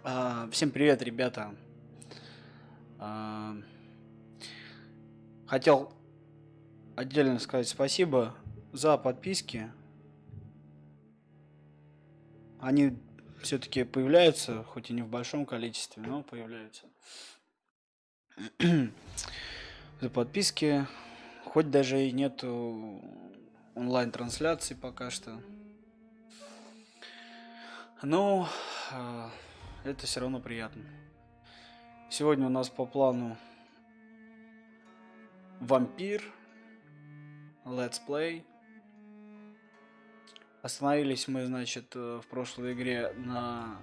Всем привет, ребята. А, Хотел отдельно сказать спасибо за подписки. Они все-таки появляются, хоть и не в большом количестве, но появляются. За подписки, хоть даже и нету онлайн-трансляции пока что. Но это все равно приятно. Сегодня у нас по плану Vampyr, Let's Play. Остановились мы, значит, в прошлой игре на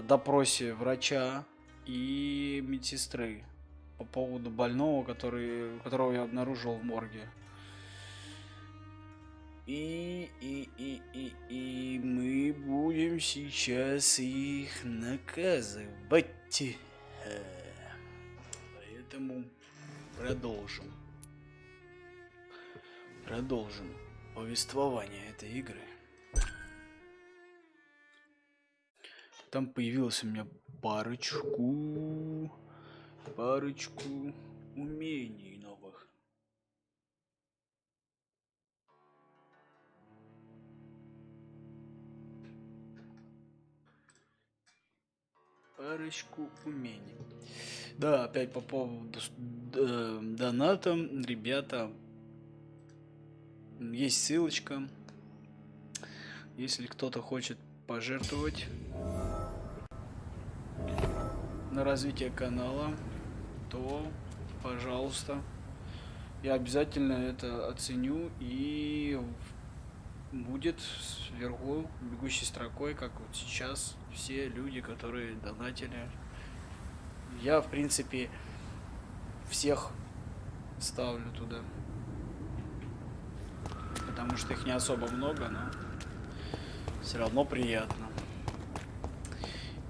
допросе врача и медсестры по поводу больного, которого я обнаружил в морге. И мы будем сейчас их наказывать. Поэтому продолжим повествование этой игры. Там появилась у меня парочку умений новых. Да, опять по поводу доната, ребята, есть ссылочка. Если кто-то хочет пожертвовать на развитие канала, то пожалуйста. Я обязательно это оценю, и будет сверху бегущей строкой, как вот сейчас, все люди, которые донатили. Я, в принципе, всех ставлю туда, потому что их не особо много, но все равно приятно.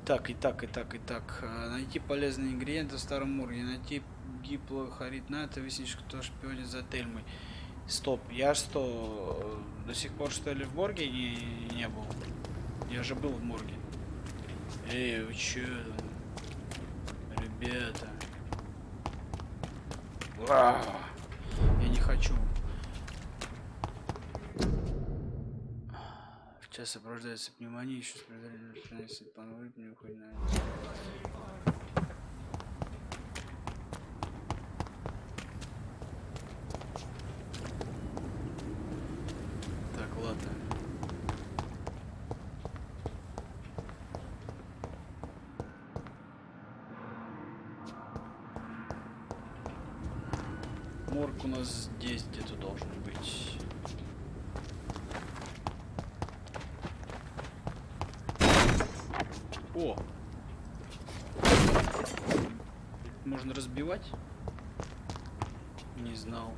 Итак. Найти полезные ингредиенты в старом морге, найти гиплохлорид ната, выяснить, кто шпионит за Тельмой. Стоп, я что, до сих пор что ли в морге не был? Я же был в морге. Эй, вы чё там? Ребята. Я не хочу. Сейчас сопровождается пневмония, еще с поновит, мне уходит на... Так, ладно. Морг у нас здесь где-то должен быть. О! Можно разбивать? Не знал.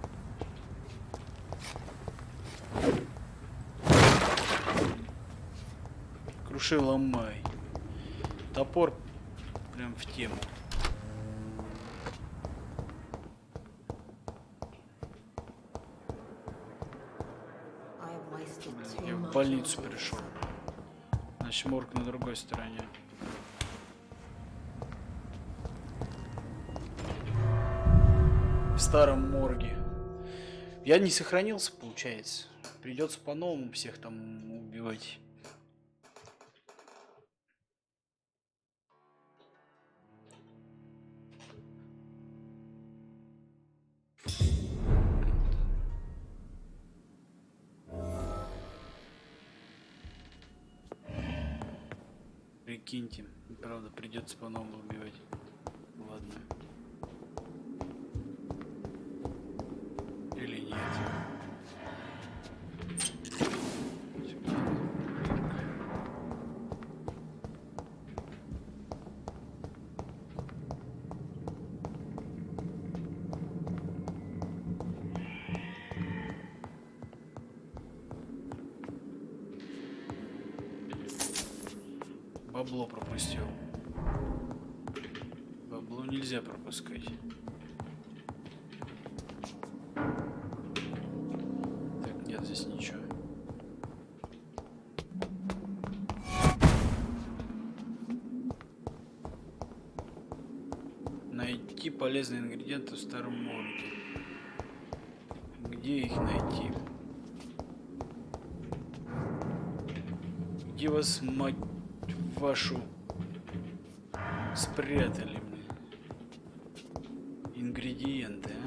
Круши, ломай. Топор прям в тему. Я в больницу пришел. Значит, морг на другой стороне. В старом морге. Я не сохранился, получается. Придется по-новому всех там убивать. Прикиньте, правда, придется по-новому убивать. Ладно. Или нет. Бабло пропустил. Бабло нельзя пропускать. Так, нет здесь ничего. полезные ингредиенты в старом морге. Где их найти? Где вас, мать вашу, спрятали, мне ингредиенты, а?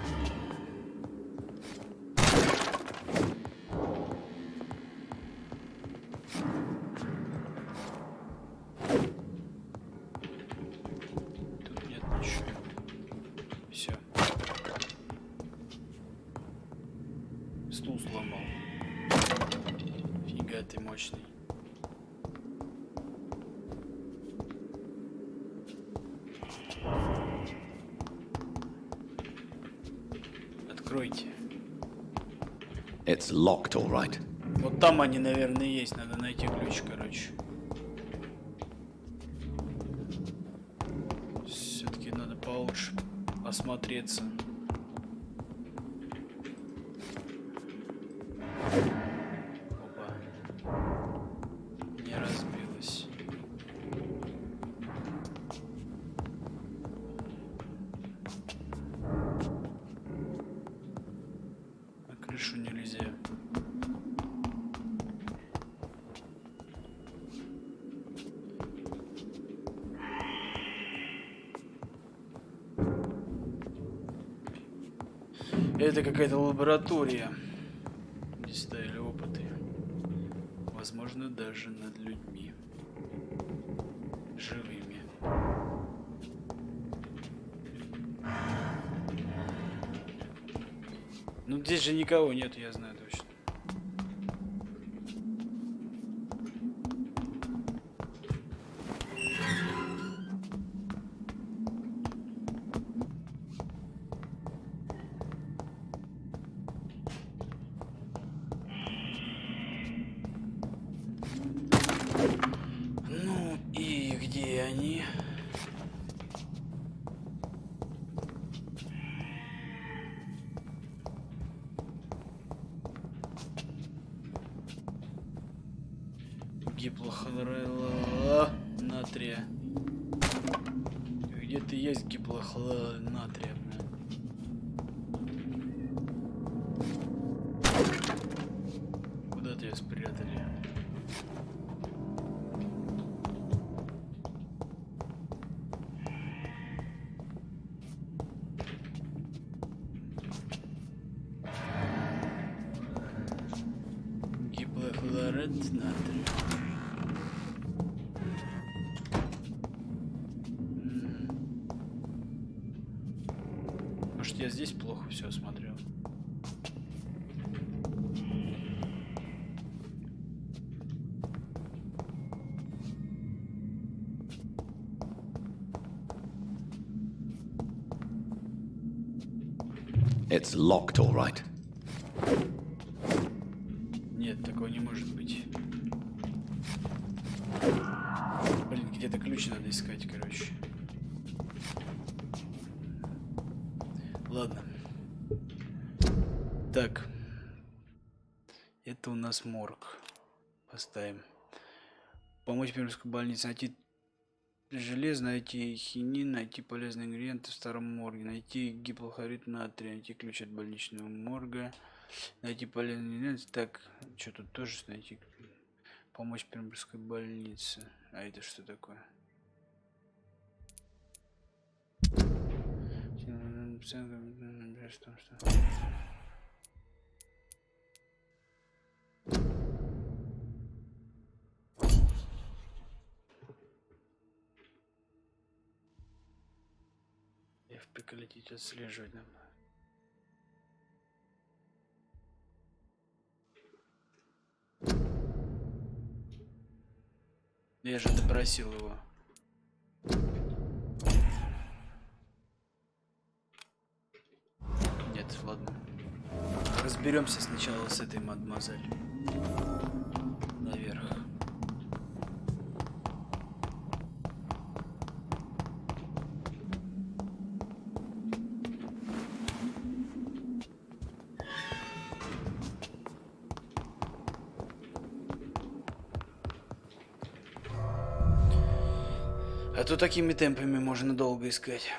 Тут нет ничего. Все. Стул сломал. Фига ты мощный. Откройте. It's locked, all right. Вот там они, наверное, есть. Надо найти ключ, короче. Все-таки надо получше осмотреться. Опа. Не разбилась. На крышу нельзя. Это какая-то лаборатория, где ставили опыты, возможно, даже над людьми живыми. Ну здесь же никого нет, я знаю точно. Ну и где они? Гиплохлора натрия. Где-то есть гиплохлора натрия. Куда-то ее спрятали. Гиплохлорид натрия. Может, я здесь плохо все осмотрел. It's locked, all right. Нет, такого не может быть. Блин, где-то ключ надо искать, короче. Ладно. Так. Это у нас морг. Поставим. Помочь Пермской больнице. Найти железо, найти хинин, найти полезные ингредиенты в старом морге, найти гиплохлорид натрия, найти ключ от больничного морга, найти полезные ингредиенты. Так, что тут тоже найти? Помочь Пермской больнице. А это что такое? Прекратить отслеживать нам. Я же допросил его. Нет, ладно. Разберемся сначала с этой мадемуазель. Наверх. А то такими темпами можно долго искать.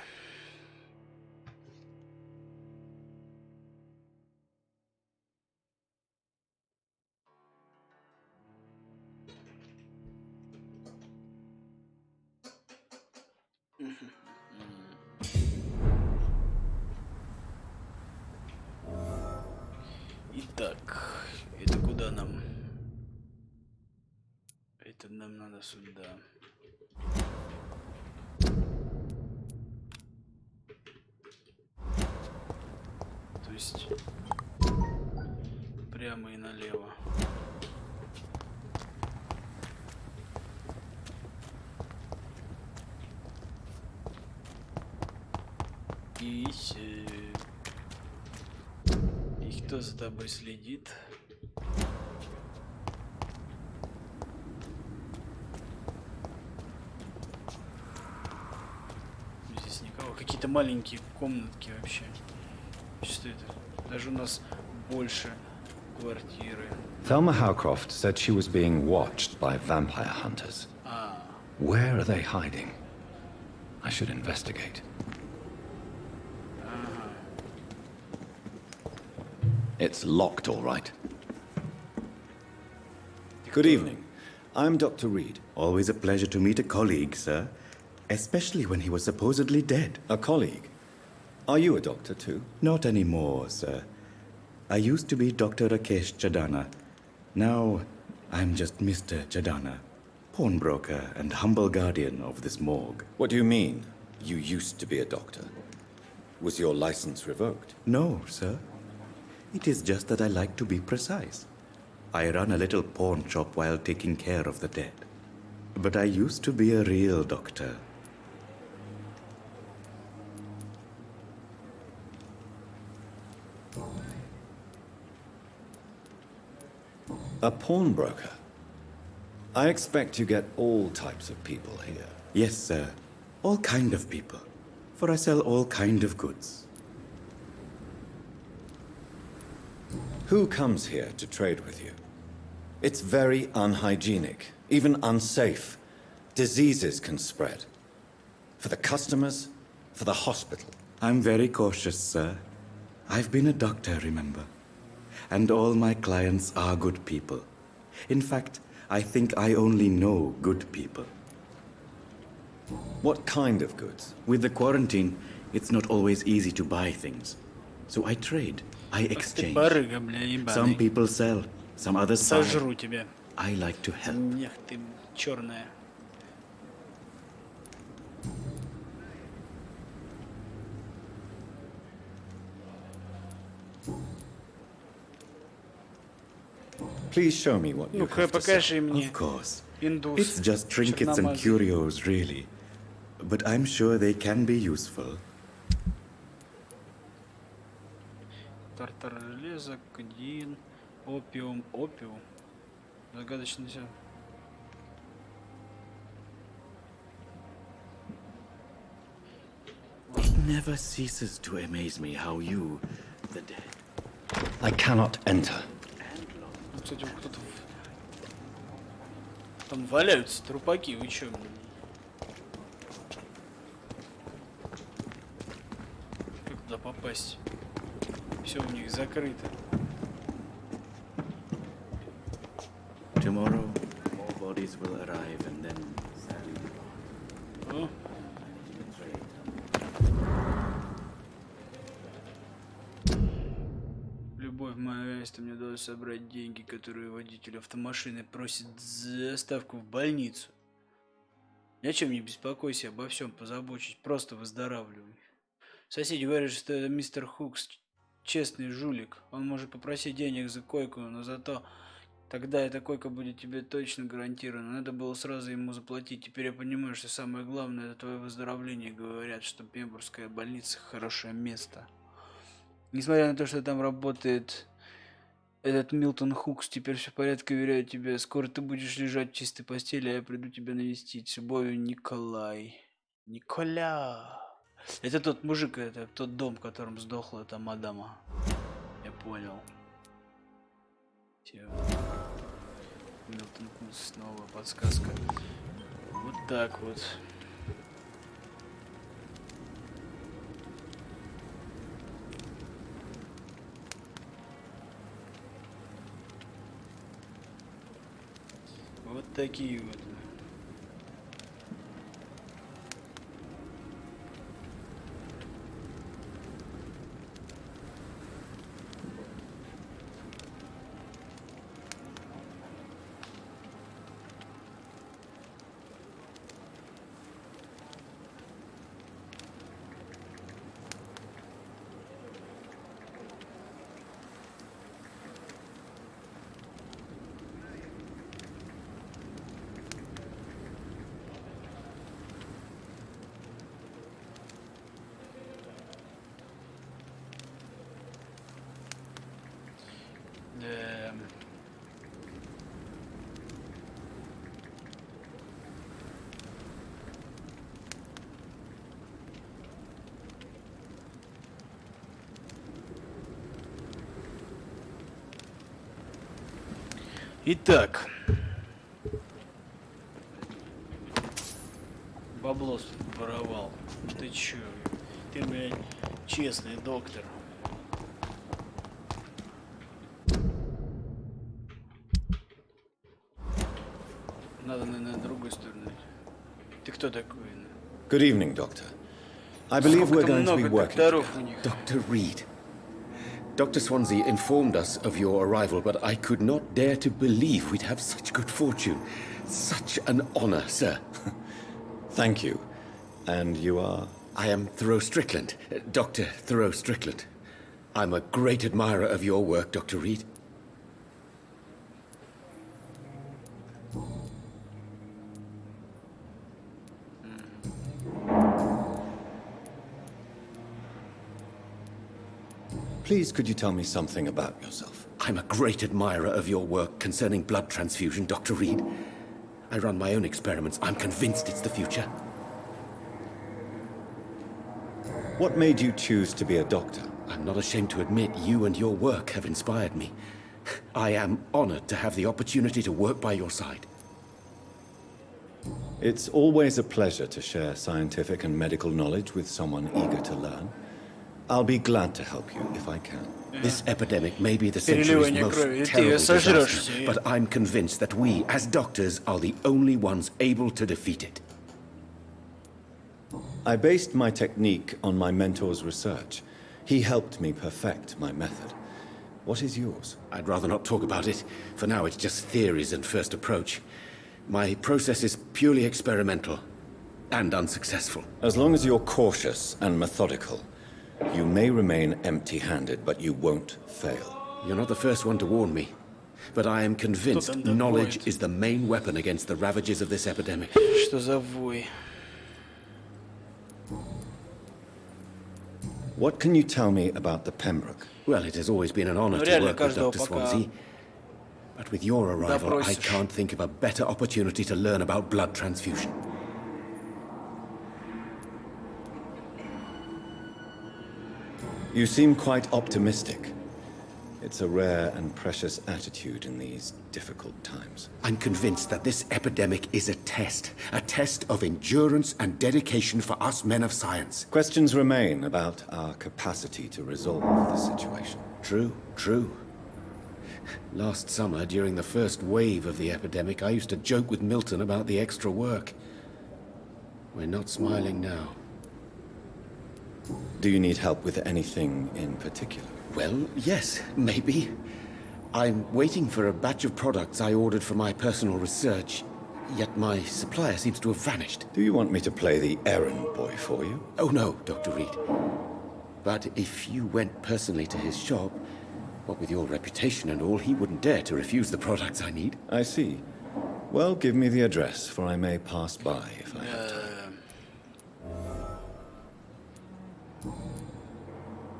Итак, это куда нам? Это нам надо сюда. То есть прямо и налево. И кто за тобой следит? Здесь никого. Какие-то маленькие комнатки вообще. Что это? Даже у нас больше квартиры. Thelma Howcroft said she was being watched by vampire hunters. Where are they hiding? I should investigate. It's locked, all right. Good evening. I'm Dr. Reed. Always a pleasure to meet a colleague, sir. Especially when he was supposedly dead. A colleague? Are you a doctor too? Not anymore, sir. I used to be Dr. Rakesh Chadana. Now, I'm just Mr. Chadana, pawnbroker and humble guardian of this morgue. What do you mean, you used to be a doctor? Was your license revoked? No, sir. It is just that I like to be precise. I run a little pawn shop while taking care of the dead. But I used to be a real doctor. A pawnbroker? I expect you get all types of people here. Yes, sir. All kind of people. For I sell all kind of goods. Who comes here to trade with you? It's very unhygienic, even unsafe. Diseases can spread. For the customers, for the hospital. I'm very cautious, sir. I've been a doctor, remember? And all my clients are good people. In fact, I think I only know good people. What kind of goods? With the quarantine, it's not always easy to buy things. So I trade, I exchange. Барыга, бля, Some ебаный. people sell, some others buy. Сожру тебя. I like to help. Эх ты, черная. Please show me what you Ну-ка, have to sell. покажи мне. Of course. Индус. It's just trinkets and Черномазый. curios, really. But I'm sure they can be useful. Тартар железо, кадин, опиум, опиум. Загадочно все. It never ceases to amaze me how you, the dead, I cannot enter. Ну, кстати, кто-то там валяются трупаки, вы чё? Как туда попасть? Все у них закрыто. tomorrow more bodies will arrive and then О, любовь моя, если мне удалось собрать деньги, которые водитель автомашины просит за доставку в больницу. Ни о чем не беспокойся, обо всем позабочусь, просто выздоравливай. Соседи говорят, что это мистер Хукс честный жулик. Он может попросить денег за койку, но зато тогда эта койка будет тебе точно гарантирована. Надо было сразу ему заплатить. Теперь я понимаю, что самое главное это твое выздоровление. Говорят, что Пембургская больница хорошее место. Несмотря на то, что там работает этот Милтон Хукс, теперь все в порядке, уверяю тебя. Скоро ты будешь лежать в чистой постели, а я приду тебя навестить. С любовью, Николай. Николя. Это тот мужик, это тот дом, в котором сдохла эта мадама. Я понял. Всё. Милтон Хукс, снова подсказка. Вот так вот. Вот такие вот. Итак. Бабло воровал. Ты чё? Ты, блядь, честный доктор. Надо, наверное, на другую сторону. Ты кто такой? Good evening, Doctor. I believe we're going to be working together. Dr. Reed. Dr. Swansea informed us of your arrival, but I could not dare to believe we'd have such good fortune. Such an honor, sir. Thank you. And you are? I am Thoreau Strickland, Dr. Thoreau Strickland. I'm a great admirer of your work, Dr. Reed. Please, could you tell me something about yourself? I'm a great admirer of your work concerning blood transfusion, Dr. Reed. I run my own experiments. I'm convinced it's the future. What made you choose to be a doctor? I'm not ashamed to admit you and your work have inspired me. I am honored to have the opportunity to work by your side. It's always a pleasure to share scientific and medical knowledge with someone eager to learn. I'll be glad to help you if I can. This epidemic may be the century's most terrible disaster, but I'm convinced that we, as doctors, are the only ones able to defeat it. I based my technique on my mentor's research. He helped me perfect my method. What is yours? I'd rather not talk about it. For now, it's just theories and first approach. My process is purely experimental and unsuccessful. As long as you're cautious and methodical, you may remain empty-handed, but you won't fail. You're not the first one to warn me, but I am convinced knowledge is the main weapon against the ravages of this epidemic. Что за вой? What can you tell me about the Pembroke? Well, it has always been an honor to work with Dr. Swansea. But with your arrival, I can't think of a better opportunity to learn about blood transfusion. You seem quite optimistic. It's a rare and precious attitude in these difficult times. I'm convinced that this epidemic is a test of endurance and dedication for us men of science. Questions remain about our capacity to resolve the situation. True, true. Last summer, during the first wave of the epidemic, I used to joke with Milton about the extra work. We're not smiling now. Do you need help with anything in particular? Well, yes, maybe. I'm waiting for a batch of products I ordered for my personal research, yet my supplier seems to have vanished. Do you want me to play the errand boy for you? Oh no, Dr. Reed. But if you went personally to his shop, what with your reputation and all, he wouldn't dare to refuse the products I need. I see. Well, give me the address, for I may pass by if I have time.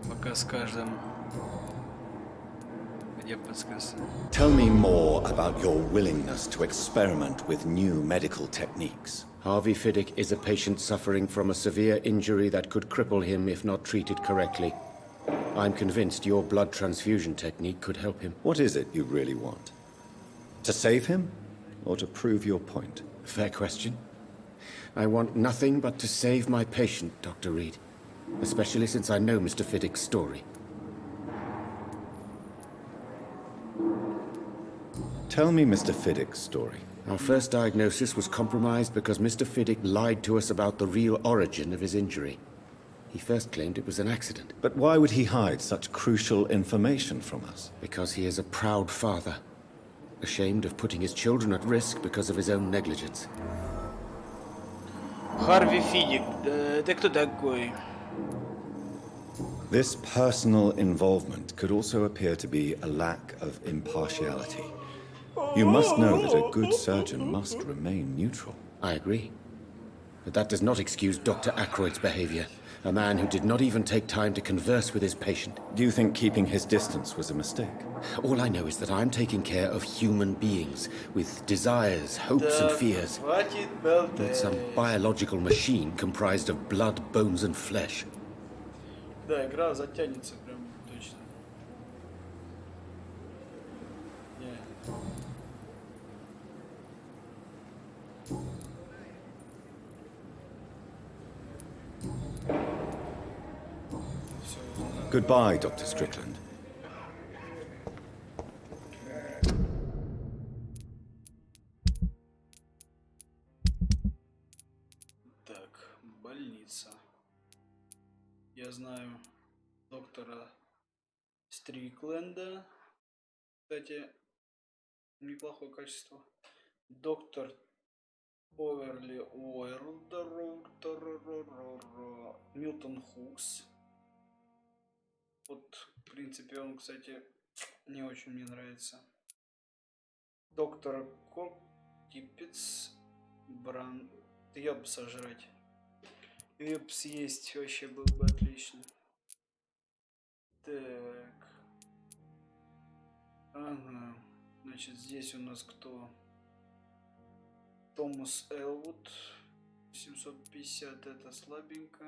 Пока скажем, где подсказ. Tell me more about your willingness to experiment with new medical techniques. Harvey Fiddick is a patient suffering from a severe injury that could cripple him if not treated correctly. I'm convinced your blood transfusion technique could help him. What is it you really want? To save him, or to prove your point? Fair question. I want nothing but to save my patient, Dr. Reed. Especially since I know Mr. Fiddick's story. Tell me Mr. Fiddick's story. Our first diagnosis was compromised because Mr. Fiddick lied to us about the real origin of his injury. He first claimed it was an accident. But why would he hide such crucial information from us? Because he is a proud father, ashamed of putting his children at risk because of his own negligence. Харви Фидик, ты кто такой? This personal involvement could also appear to be a lack of impartiality. You must know that a good surgeon must remain neutral. I agree. But that does not excuse Dr. Ackroyd's behavior. A man who did not even take time to converse with his patient. Do you think keeping his distance was a mistake? All I know is that I'm taking care of human beings with desires, hopes and fears. Not some biological machine comprised of blood, bones and flesh. Да, игра затянется прям точно. все узнаю. Goodbye, Dr. Strickland. Так, больница. Я знаю доктора Стрикленда. Кстати, неплохое качество. Доктор Оверли Уэрлдер, Милтон Хукс. Вот, в принципе, он, кстати, не очень мне нравится. Доктор Коптипец, Бран. Ёб сожрать. Ёб съесть вообще был бы отлично. Так. Ага. Значит, здесь у нас кто? Томас Элвуд. 750, это слабенько.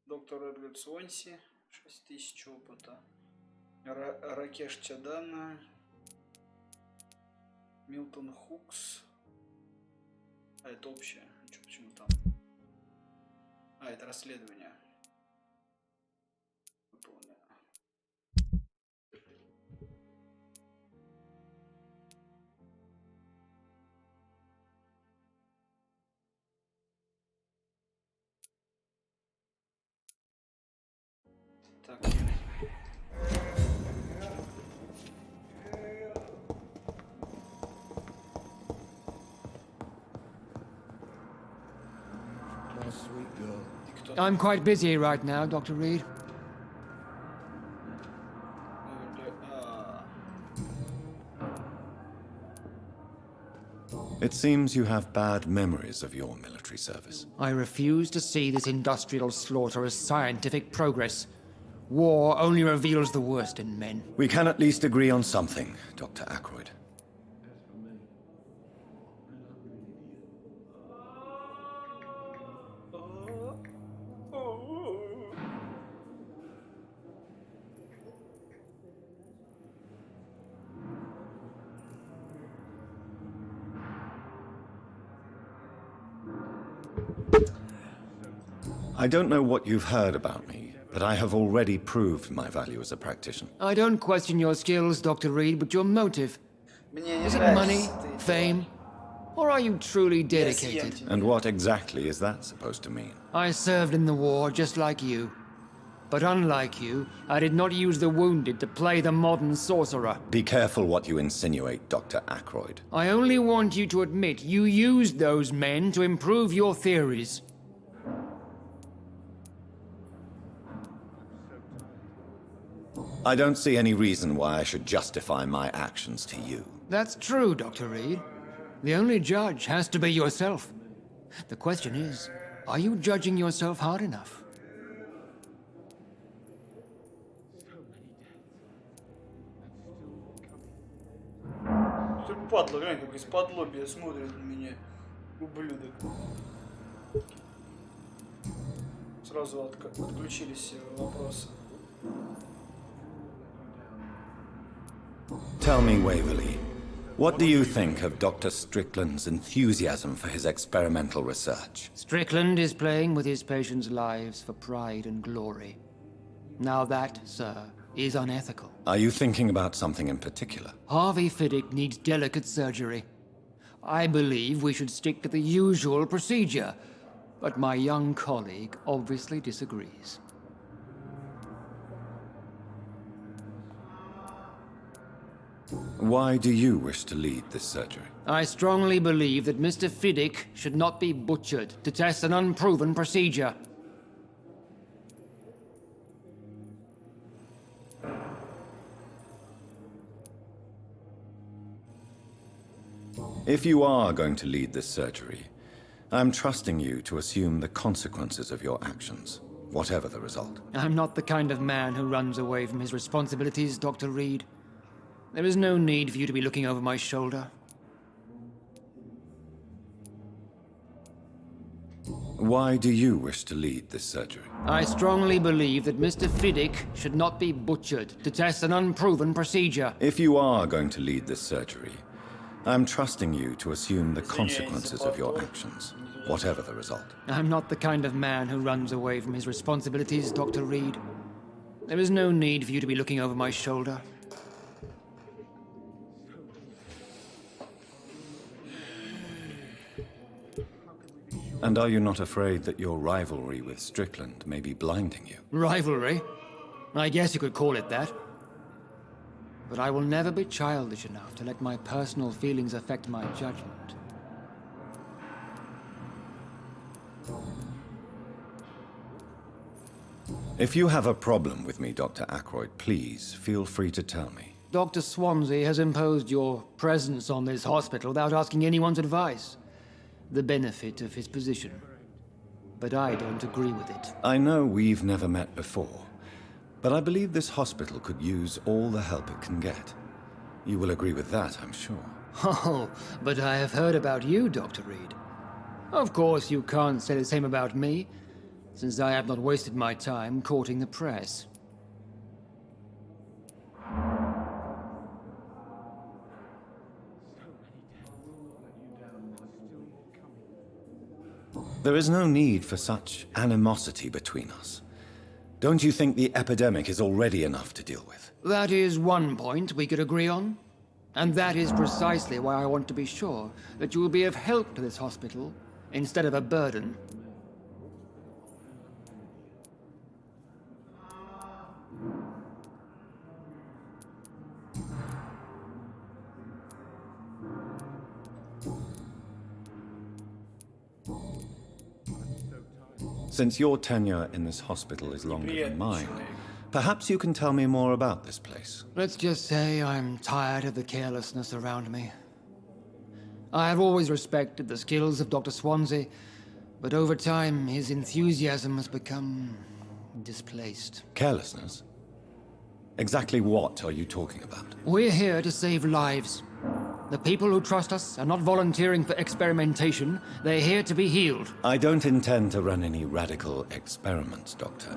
Доктор Эдгард Суонси. 6000 опыта. Ракеш Чадана. Милтон Хукс. А, это общее. Чё, почему там? А, это расследование. Выполнено. Так. I'm quite busy right now, Dr. Reed. It seems you have bad memories of your military service. I refuse to see this industrial slaughter as scientific progress. War only reveals the worst in men. We can at least agree on something, Dr. Ackroyd. I don't know what you've heard about me, but I have already proved my value as a practitioner. I don't question your skills, Dr. Reed, but your motive. Is it money, fame, or are you truly dedicated? And what exactly is that supposed to mean? I served in the war just like you. But unlike you, I did not use the wounded to play the modern sorcerer. Be careful what you insinuate, Dr. Ackroyd. I only want you to admit you used those men to improve your theories. I don't see any reason why I should justify my actions to you. That's true, Dr. Reed. The only judge has to be yourself. The question is, are you judging yourself hard enough? Ты падла, глянь, как из-под лобья смотрит на меня. Ублюдок. Сразу отключились все вопросы. Tell me, Waverly, what do you think of Dr. Strickland's enthusiasm for his experimental research? Strickland is playing with his patients' lives for pride and glory. Now that, sir, is unethical. Are you thinking about something in particular? Harvey Fiddick needs delicate surgery. I believe we should stick to the usual procedure, but my young colleague obviously disagrees. Why do you wish to lead this surgery? I strongly believe that Mr. Fiddick should not be butchered to test an unproven procedure. If you are going to lead this surgery, I'm trusting you to assume the consequences of your actions, whatever the result. I'm not the kind of man who runs away from his responsibilities, Dr. Reed. There is no need for you to be looking over my shoulder. Why do you wish to lead this surgery? I strongly believe that Mr. Fiddick should not be butchered to test an unproven procedure. If you are going to lead this surgery, I'm trusting you to assume the consequences of your actions, whatever the result. I'm not the kind of man who runs away from his responsibilities, Dr. Reed. There is no need for you to be looking over my shoulder. And are you not afraid that your rivalry with Strickland may be blinding you? Rivalry? I guess you could call it that. But I will never be childish enough to let my personal feelings affect my judgment. If you have a problem with me, Dr. Ackroyd, please feel free to tell me. Dr. Swansea has imposed your presence on this hospital without asking anyone's advice. The benefit of his position. But I don't agree with it. I know we've never met before, but I believe this hospital could use all the help it can get. You will agree with that, I'm sure. Oh, but I have heard about you, Dr. Reed. Of course, you can't say the same about me, since I have not wasted my time courting the press. There is no need for such animosity between us. Don't you think the epidemic is already enough to deal with? That is one point we could agree on. And that is precisely why I want to be sure that you will be of help to this hospital, instead of a burden. Since your tenure in this hospital is longer than mine, perhaps you can tell me more about this place. Let's just say I'm tired of the carelessness around me. I have always respected the skills of Dr. Swansea, but over time his enthusiasm has become displaced. Carelessness? Exactly what are you talking about? We're here to save lives. The people who trust us are not volunteering for experimentation. They're here to be healed. I don't intend to run any radical experiments, Doctor.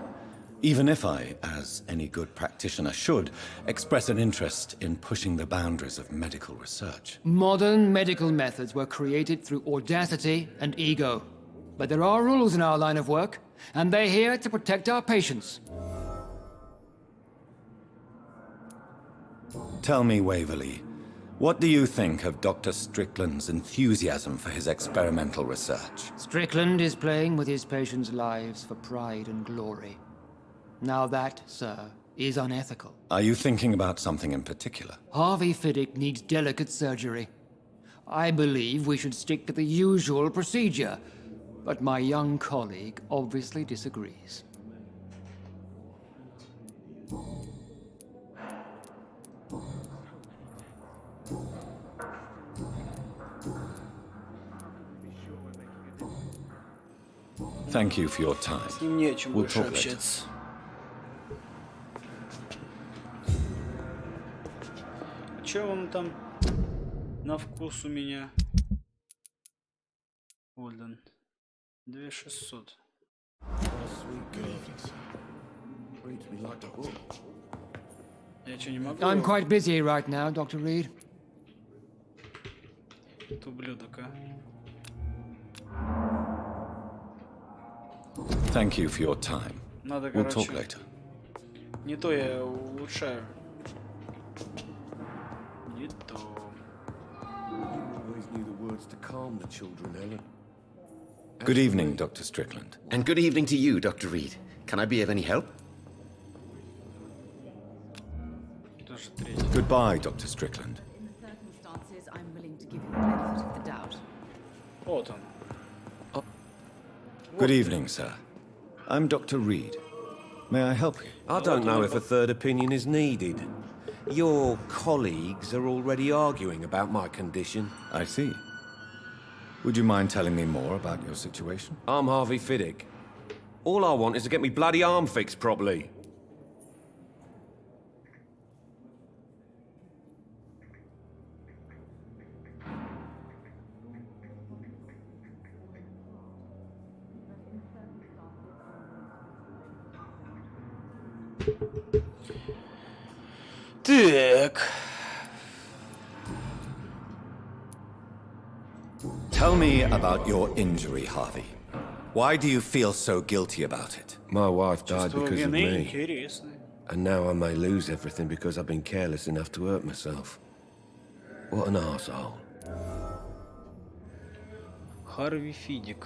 Even if I, as any good practitioner should, express an interest in pushing the boundaries of medical research. Modern medical methods were created through audacity and ego. But there are rules in our line of work, and they're here to protect our patients. Tell me, Waverly, what do you think of Dr. Strickland's enthusiasm for his experimental research? Strickland is playing with his patients' lives for pride and glory. Now that, sir, is unethical. Are you thinking about something in particular? Harvey Fiddick needs delicate surgery. I believe we should stick to the usual procedure, but my young colleague obviously disagrees. Thank you for your time. С ним не о чем We'll больше talk later. общаться. Че вам там на вкус у меня? Голден. 2600. Я что, не могу? I'm quite busy right now, Dr. Reed. Это ублюдок, а? Thank you for your time. Надо, We'll talk короче, later. не то я улучшаю. Не то. Always knew the words to calm the children, Ellen. Good evening, Dr. Strickland. And good evening to you, Dr. Reed. Can I be of any help? Тоже третий. Goodbye, Dr. Strickland. In the circumstances, I'm willing to give you the benefit of the doubt. Вот он. Good evening, sir. I'm Dr. Reed. May I help you? I don't know if a third opinion is needed. Your colleagues are already arguing about my condition. I see. Would you mind telling me more about your situation? I'm Harvey Fiddick. All I want is to get me bloody arm fixed properly. Так. Tell me about your injury, Harvey. Why do you feel so guilty about it? My wife died Чувство because of вины me. интересное. And now I may lose everything because I've been careless enough to hurt myself. What an arsehole. Харви Фидик.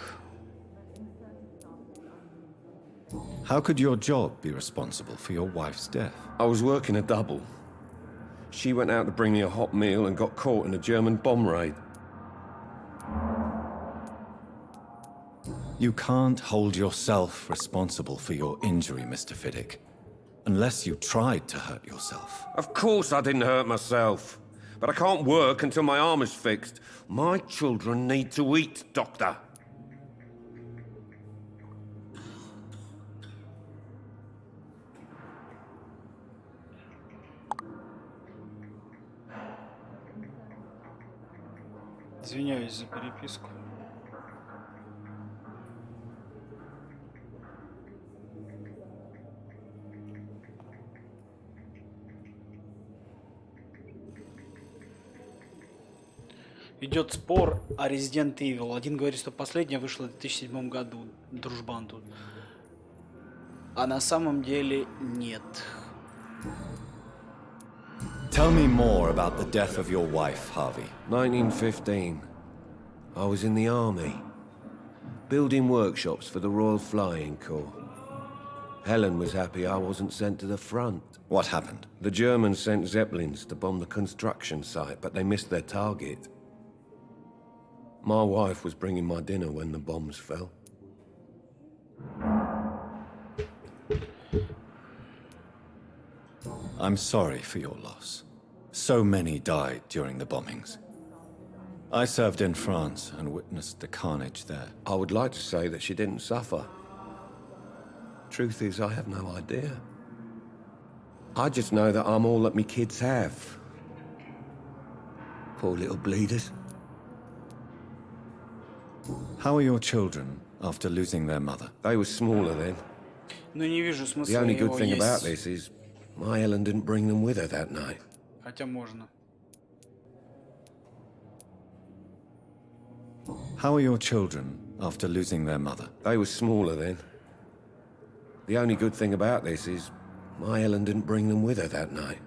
How could your job be responsible for your wife's death? I was working a double. She went out to bring me a hot meal and got caught in a German bomb raid. You can't hold yourself responsible for your injury, Mr. Fiddick. Unless you tried to hurt yourself. Of course I didn't hurt myself. But I can't work until my arm is fixed. My children need to eat, Doctor. Извиняюсь за переписку. Идет спор о Resident Evil. Один говорит, что последняя вышла в 2007 году. Дружбан тут. А на самом деле нет. Tell me more about the death of your wife, Harvey. 1915. I was in the army. Building workshops for the Royal Flying Corps. Helen was happy I wasn't sent to the front. What happened? The Germans sent Zeppelins to bomb the construction site, but they missed their target. My wife was bringing my dinner when the bombs fell. I'm sorry for your loss. So many died during the bombings. I served in France and witnessed the carnage there. I would like to say that she didn't suffer. Truth is, I have no idea. I just know that I'm all that me kids have. Poor little bleeders. How are your children after losing their mother? They were smaller then. Но не вижу The смысла only good его thing about есть. this is my Ellen didn't bring them with her that night. Хотя можно. How are your children after losing their mother? They were smaller then. The only good thing about this is my Ellen didn't bring them with her that night.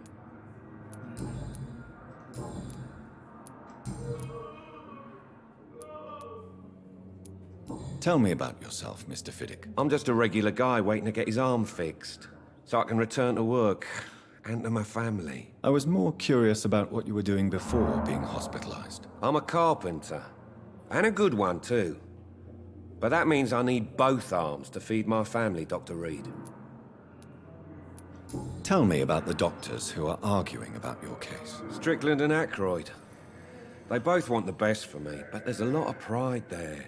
Tell me about yourself, Mr. Fiddick. I'm just a regular guy waiting to get his arm fixed, so I can return to work and to my family. I was more curious about what you were doing before being hospitalized. I'm a carpenter, and a good one too. But that means I need both arms to feed my family, Dr. Reed. Tell me about the doctors who are arguing about your case. Strickland and Aykroyd. They both want the best for me, but there's a lot of pride there.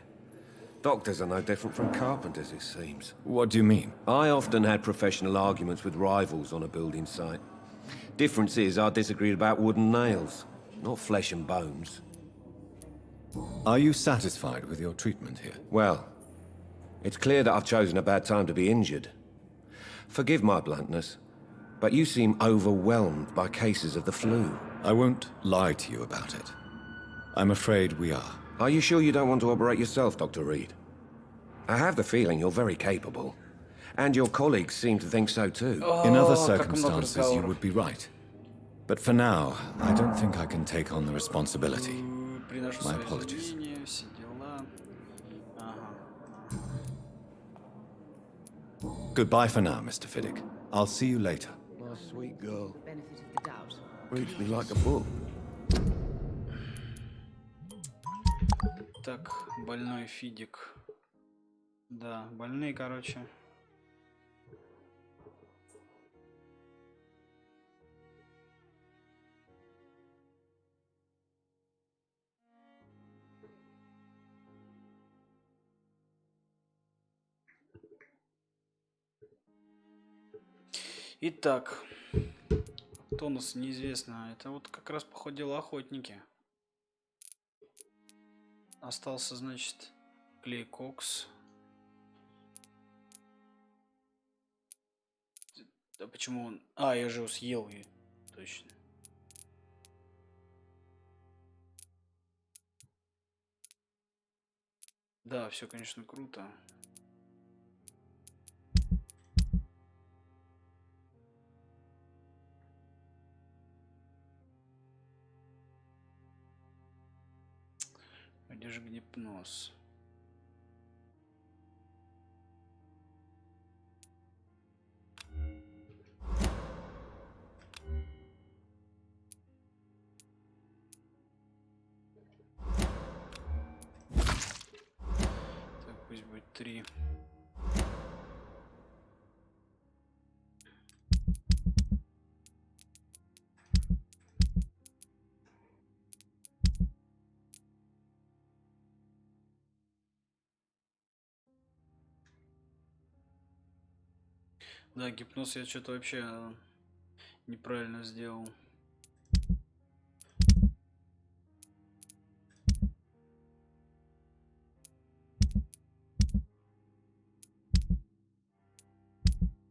Doctors are no different from carpenters, it seems. What do you mean? I often had professional arguments with rivals on a building site. Difference is I disagreed about wooden nails, not flesh and bones. Are you satisfied with your treatment here? Well, it's clear that I've chosen a bad time to be injured. Forgive my bluntness, but you seem overwhelmed by cases of the flu. I won't lie to you about it. I'm afraid we are. Are you sure you don't want to operate yourself, Dr. Reed? I have the feeling you're very capable. And your colleagues seem to think so too. In other Как много circumstances, you разговоров. would be right. But for now, I don't think I can take on the responsibility. Приношу My свои apologies. извинения, все дела. Ага. Goodbye for now, Mr. Fiddick. I'll see you later. My sweet girl. Benefit of the doubt. Reads me like a book. Так, больной Фидик. Да, больные, короче. Итак, кто у нас неизвестно. Это вот как раз походило охотники. Остался, значит, Клей Кокс. Да почему он... А, я же его съел. Точно. Да, все, конечно, круто. Где же гипноз? Так, пусть будет 3. Да, гипноз я что-то вообще неправильно сделал.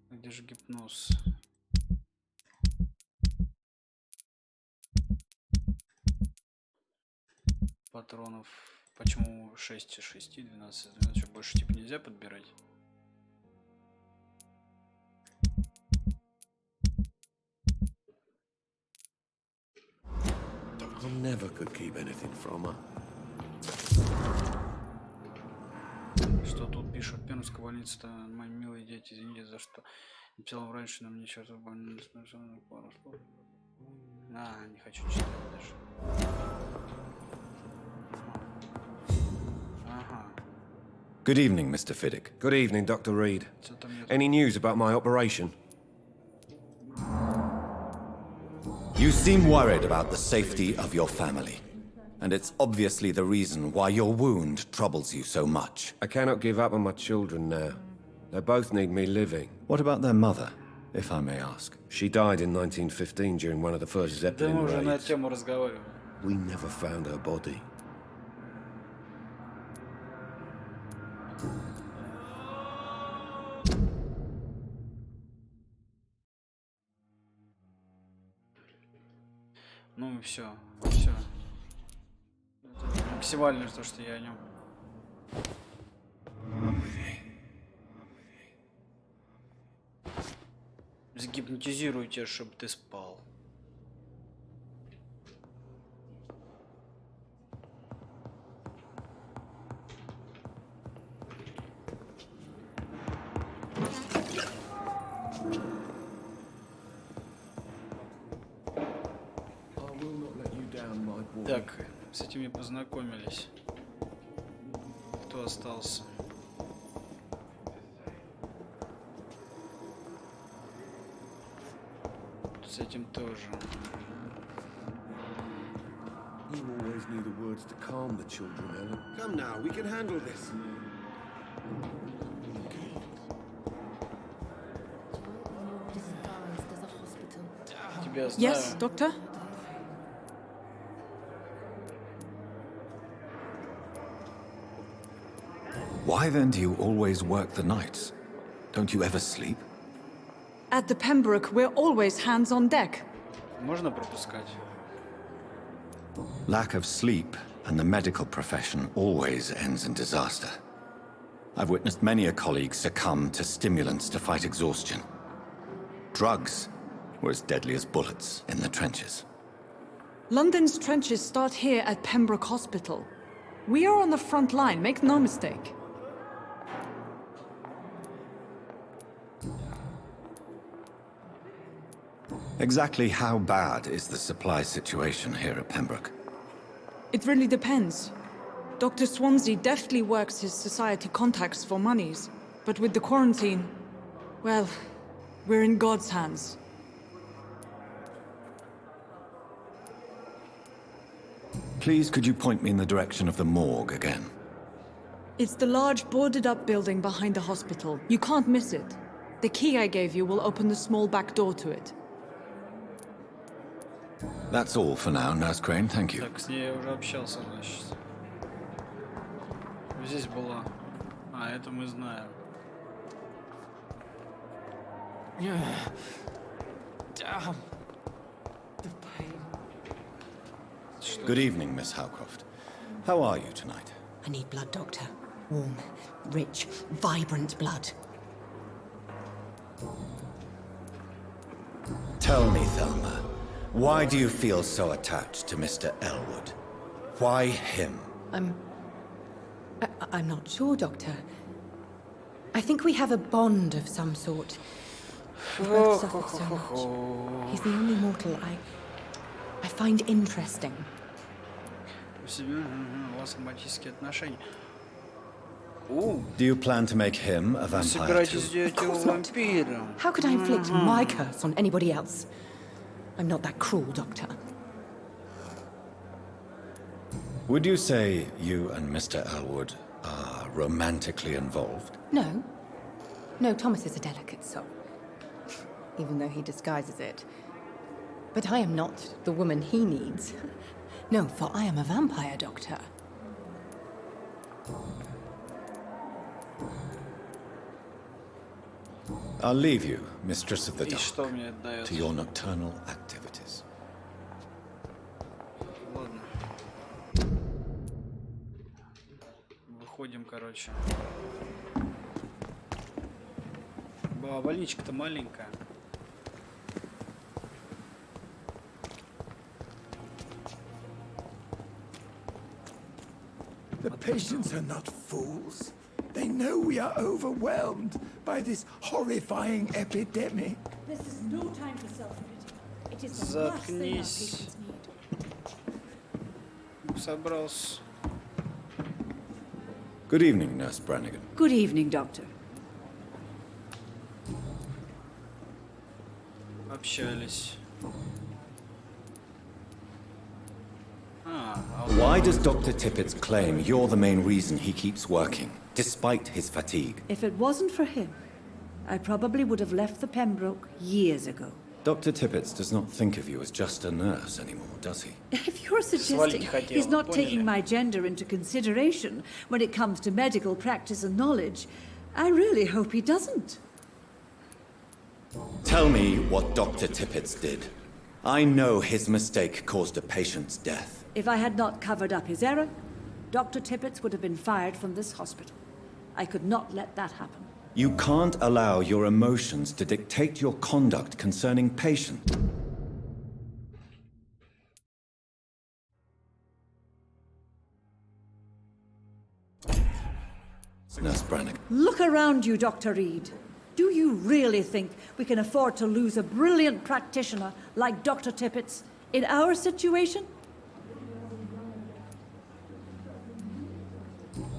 Где же гипноз? Патронов. Почему 6, 6, 12, 12? Больше типа нельзя подбирать? I never could keep anything from her. Что тут пишут? Пермская больница, мои милые дети, извините за что. Написал вам раньше, но мне чертов больница. Пару слов. Не хочу читать даже. Ага. Good evening, Mr. Fiddick. Good evening, Dr. Reed. Что-то мне Any news about my operation? You seem worried about the safety of your family. And it's obviously the reason why your wound troubles you so much. I cannot give up on my children now. They both need me living. What about their mother, if I may ask? She died in 1915 during one of the first Да Zeppelin мы уже на эту raids. тему разговаривали. We never found her body. Ну и все. Все. Это максимально то, что я о нем. Загипнотизирую тебя, чтобы ты спал. Так, с этими познакомились. Кто остался? С этим тоже. You always knew the words to calm the children, Ellen. Come now, we can handle this. Disguised as a hospital. Тебя знаю. Yes, Doctor? Why then do you always work the nights? Don't you ever sleep? At the Pembroke, we're always hands on deck. Можно пропускать? Lack of sleep and the medical profession always ends in disaster. I've witnessed many a colleague succumb to stimulants to fight exhaustion. Drugs were as deadly as bullets in the trenches. London's trenches start here at Pembroke Hospital. We are on the front line, make no mistake. Exactly how bad is the supply situation here at Pembroke? It really depends. Dr. Swansea deftly works his society contacts for monies, but with the quarantine, well, we're in God's hands. Please, could you point me in the direction of the morgue again? It's the large boarded-up building behind the hospital. You can't miss it. The key I gave you will open the small back door to it. That's all for now, Nurse Crane, thank you. Так, с ней я уже общался, значит. Здесь была. Это мы знаем. Damn. The pain. Good evening, Miss Howcroft. How are you tonight? I need blood, Doctor. Warm, rich, vibrant blood. Tell me, Thelma, why do you feel so attached to Mr. Elwood? Why him? I'm I'm not sure, Doctor. I think we have a bond of some sort. We've both suffered so much. He's the only mortal I find interesting. У вас романтические отношения. Do you plan to make him a vampire Собираетесь too? сделать его вампиром? How could I inflict my curse on anybody else? I'm not that cruel, Doctor. Would you say you and Mr. Elwood are romantically involved? No. No, Thomas is a delicate soul. Even though he disguises it. But I am not the woman he needs. No, for I am a vampire, Doctor. I'll leave you, Mistress of the И что Dark, мне это дает? to your nocturnal activities. Ладно. Выходим, короче. Больничка-то маленькая. The patients are not fools. They know we are overwhelmed by this horrifying epidemic. This is no time for self-pity. It is the last thing our Заткнись. patients need. Собрался. Good evening, Nurse Brannigan. Good evening, Doctor. Общались. Why does Dr. Tippett claim you're the main reason he keeps working, despite his fatigue? If it wasn't for him, I probably would have left the Pembroke years ago. Dr. Tippett does not think of you as just a nurse anymore, does he? If you're suggesting he's not taking my gender into consideration when it comes to medical practice and knowledge, I really hope he doesn't. Tell me what Dr. Tippett did. I know his mistake caused a patient's death. If I had not covered up his error, Dr. Tippett would have been fired from this hospital. I could not let that happen. You can't allow your emotions to dictate your conduct concerning patients. Nurse Brannigan. Look around you, Dr. Reed. Do you really think we can afford to lose a brilliant practitioner like Dr. Tippett in our situation?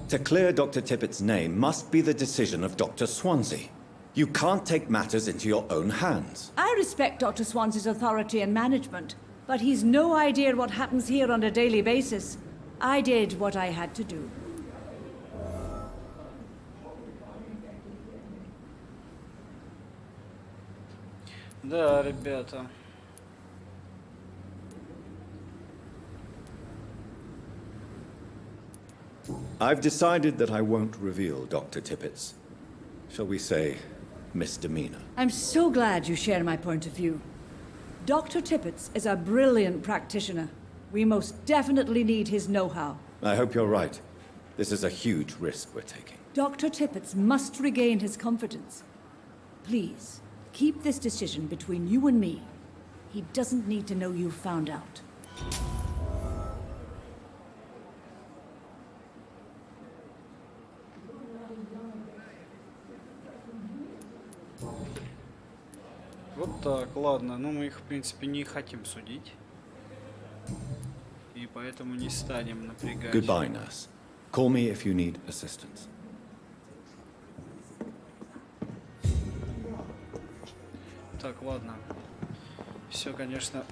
To clear Dr. Tippett's name must be the decision of Dr. Swansea. You can't take matters into your own hands. I respect Dr. Swansea's authority and management, but he's no idea what happens here on a daily basis. I did what I had to do. Да, ребята. I've decided that I won't reveal Dr. Tippett's, shall we say, misdemeanor. I'm so glad you share my point of view. Dr. Tippett is a brilliant practitioner. We most definitely need his know-how. I hope you're right. This is a huge risk we're taking. Dr. Tippett must regain his confidence. Please, keep this decision between you and me. He doesn't need to know you found out. Вот так, ладно. Ну, мы их, в принципе, не хотим судить. И поэтому не станем напрягать. Goodbye, nurse. Call me if you need assistance. Так, ладно. Все, конечно,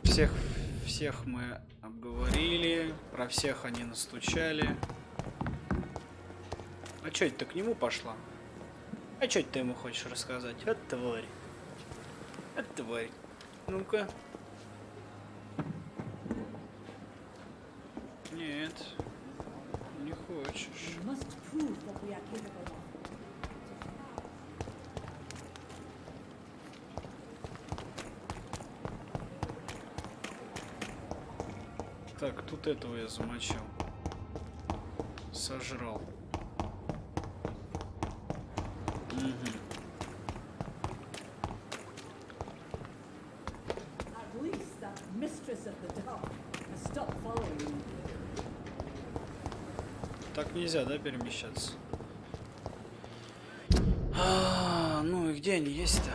всех мы обговорили, про всех они настучали. А чё это ты к нему пошла? А чё это ты ему хочешь рассказать? Вот тварь. Вот тварь. Ну-ка. Нет. Не хочешь. Так, тут этого я замочил. Сожрал. Угу. At least that mistress of the dark has stopped following you. Так нельзя, да, перемещаться? Ну и где они есть-то?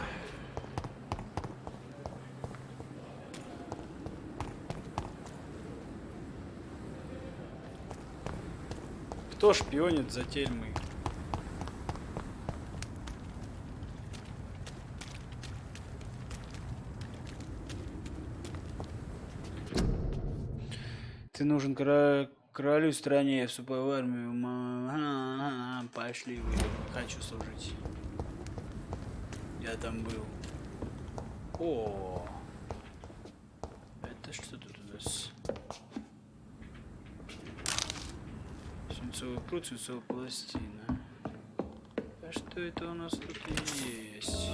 Кто шпионит за тельмой? Ты нужен королю стране, вступай в армию. Пошли вы, не хочу служить. Я там был. О, это что тут у нас? Свинцовый пруд, свинцовая пластина. А что это у нас тут есть?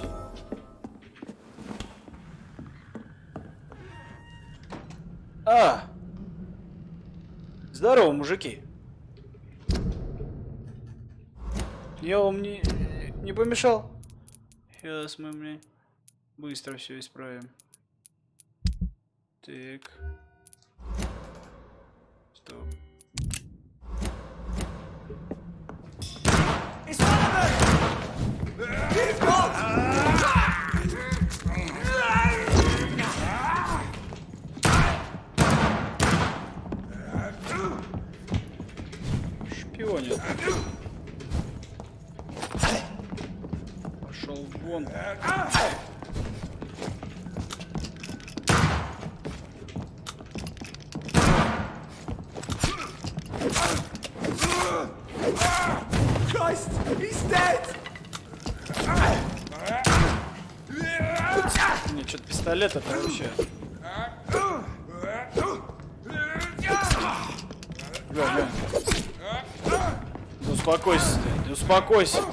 Здорово, мужики. Я вам не помешал? Сейчас мы, блин, быстро все исправим. Так. Стоп. Шпионит. Пошел вон. Christ, he's dead! Не, что-то пистолет это вообще. Бля. Да успокойся ты, успокойся ты.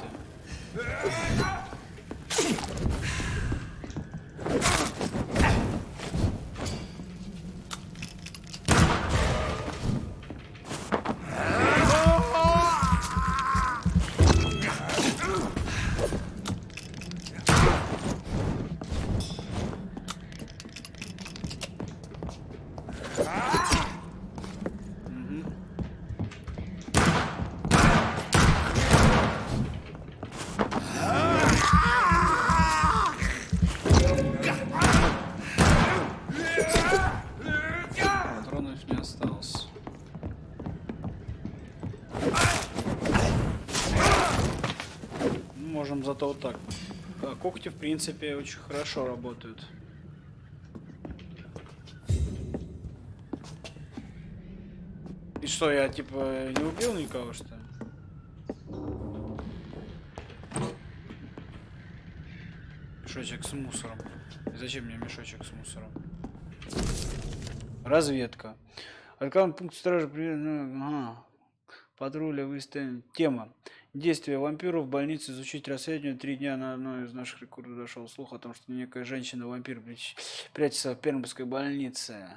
Зато вот так. А когти, в принципе, очень хорошо работают. И что, я типа не убил никого, что ли? Мешочек с мусором. И зачем мне мешочек с мусором? Разведка. Открываем пункт стражи. Патруля выставлен. Тема. Действие вампиров в больнице, изучить расследование. 3 дня на одной из наших рекордов дошел слух о том, что некая женщина-вампир прячется в Пермской больнице.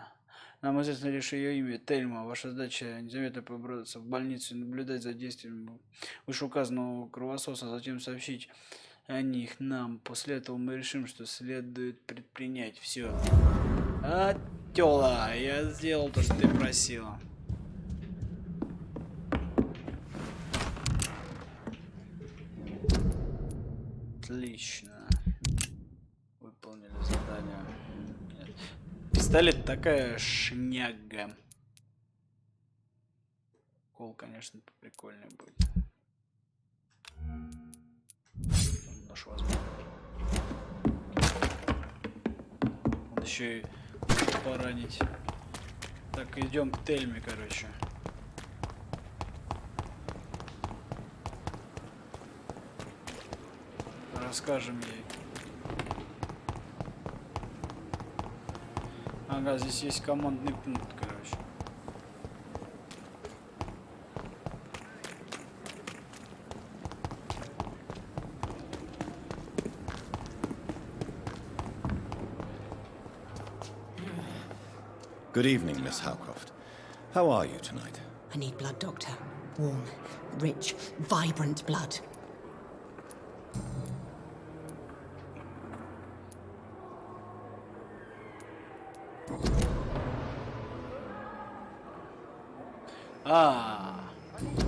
Нам известно лишь ее имя Тельма. Ваша задача незаметно пробраться в больницу и наблюдать за действием вышеуказанного кровососа, а затем сообщить о них нам. После этого мы решим, что следует предпринять. Все. Тёла, я сделал то, что ты просила. Отлично. Выполнили задание. Нет. Пистолет такая шняга. Кол, конечно, прикольный будет. Нож возьму. Вот еще и поранить. Так, идем к Тельме, короче. Расскажем ей. Ага, здесь есть командный пункт, короче. Good evening, Miss Howcroft. How are you tonight? I need blood, Doctor. Warm, rich, vibrant blood.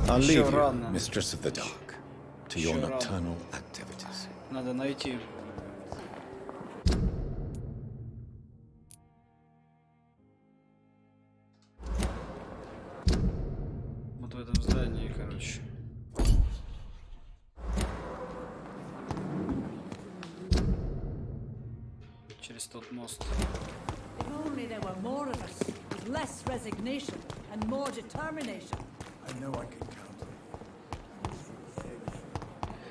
I'll Еще leave you, рано. Mistress of the Dark, to your Еще рано. nocturnal activities. Надо найти. Вот в этом здании, короче. Через тот мост. If only there were more of us, with less resignation and more determination. I know I can count on you.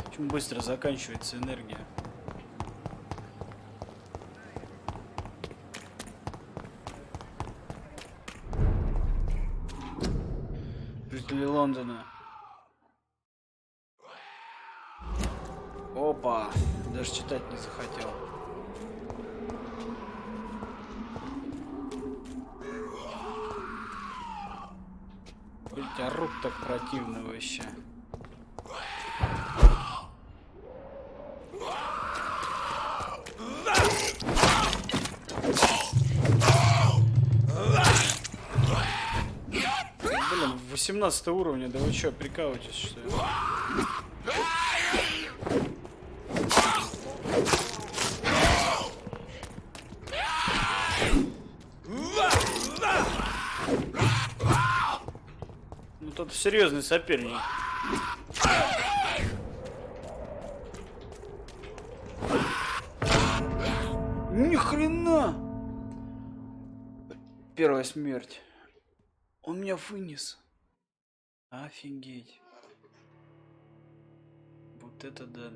Очень быстро заканчивается энергия. Жители Лондона. Опа, даже читать не захотел. Блять, орут так противно вообще. Блин, 18 уровня, да вы чё, прикалываетесь, что ли? Ну тут серьезный соперник. Ни хрена! Первая смерть. Он меня вынес. Офигеть. Вот это да.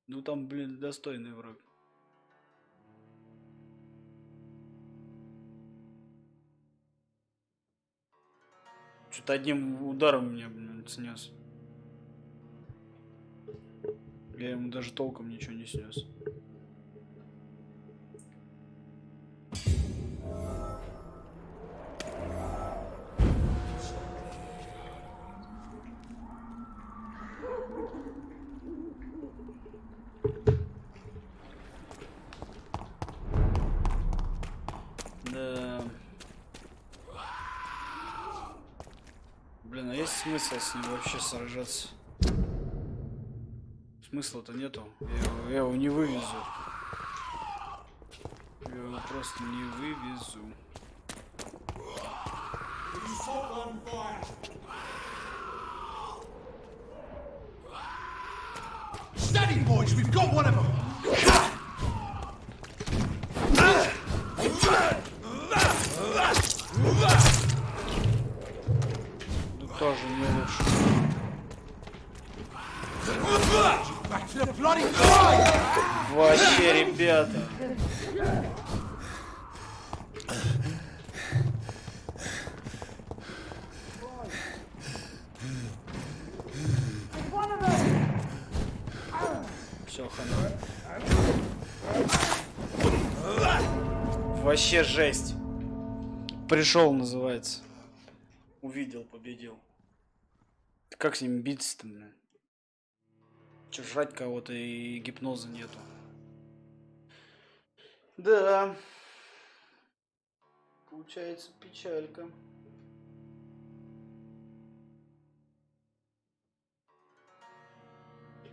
Ну там, блин, достойный враг. Что-то одним ударом меня, блин, снес. Я ему даже толком ничего не снес. Да. Блин, а есть смысл с ним вообще сражаться? Смысла-то нету. Я его не вывезу. Я его просто не вывезу. Steady, boys, we've got one of them. Ну тоже не лучше. Back to the bloody fight! Вообще, ребята. Все, хана. Вообще жесть. Пришел, называется. Увидел, победил. Как с ним биться-то, блин? Че, жрать кого-то и гипноза нету. Да. Получается печалька.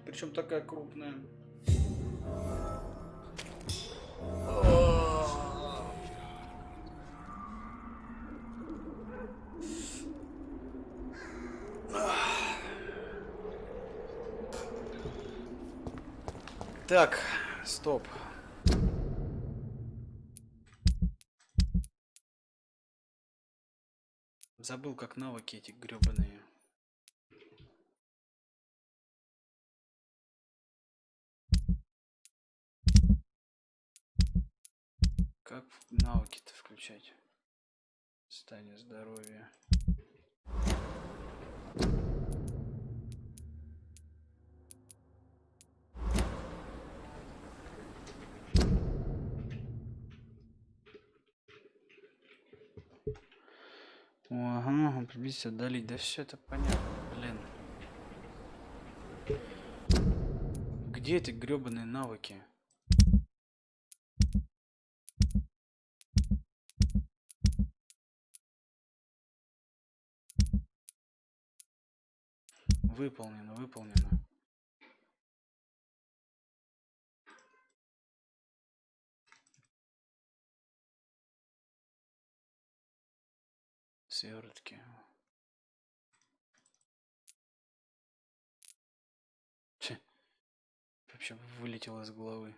Причем такая крупная. Так, стоп. Забыл, как навыки эти гребаные. Как навыки-то включать? Состояние здоровья. Ага, приблизить, отдалить. Да все это понятно, блин. Где эти гребаные навыки? выполнено, выполнено. Свертки. Че? Вообще вылетело из головы.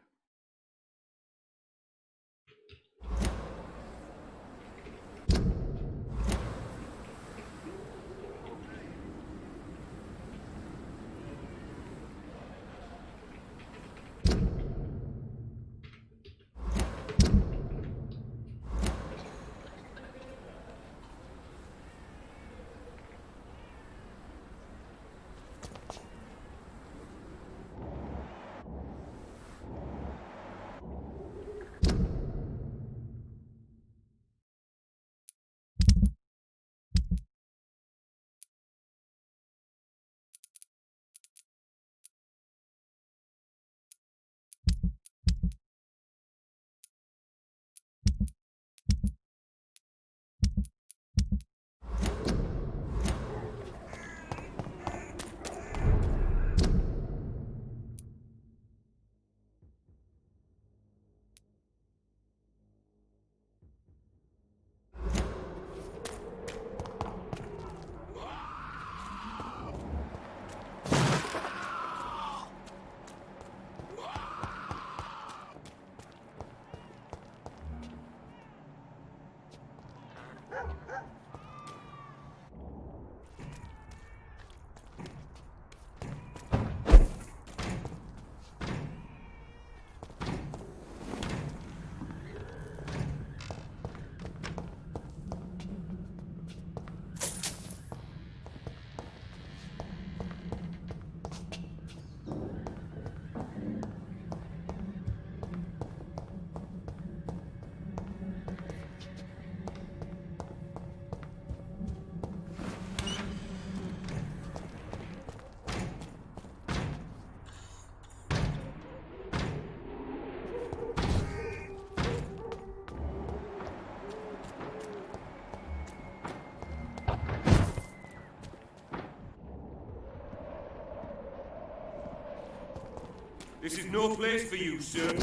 This is no place for you, sir.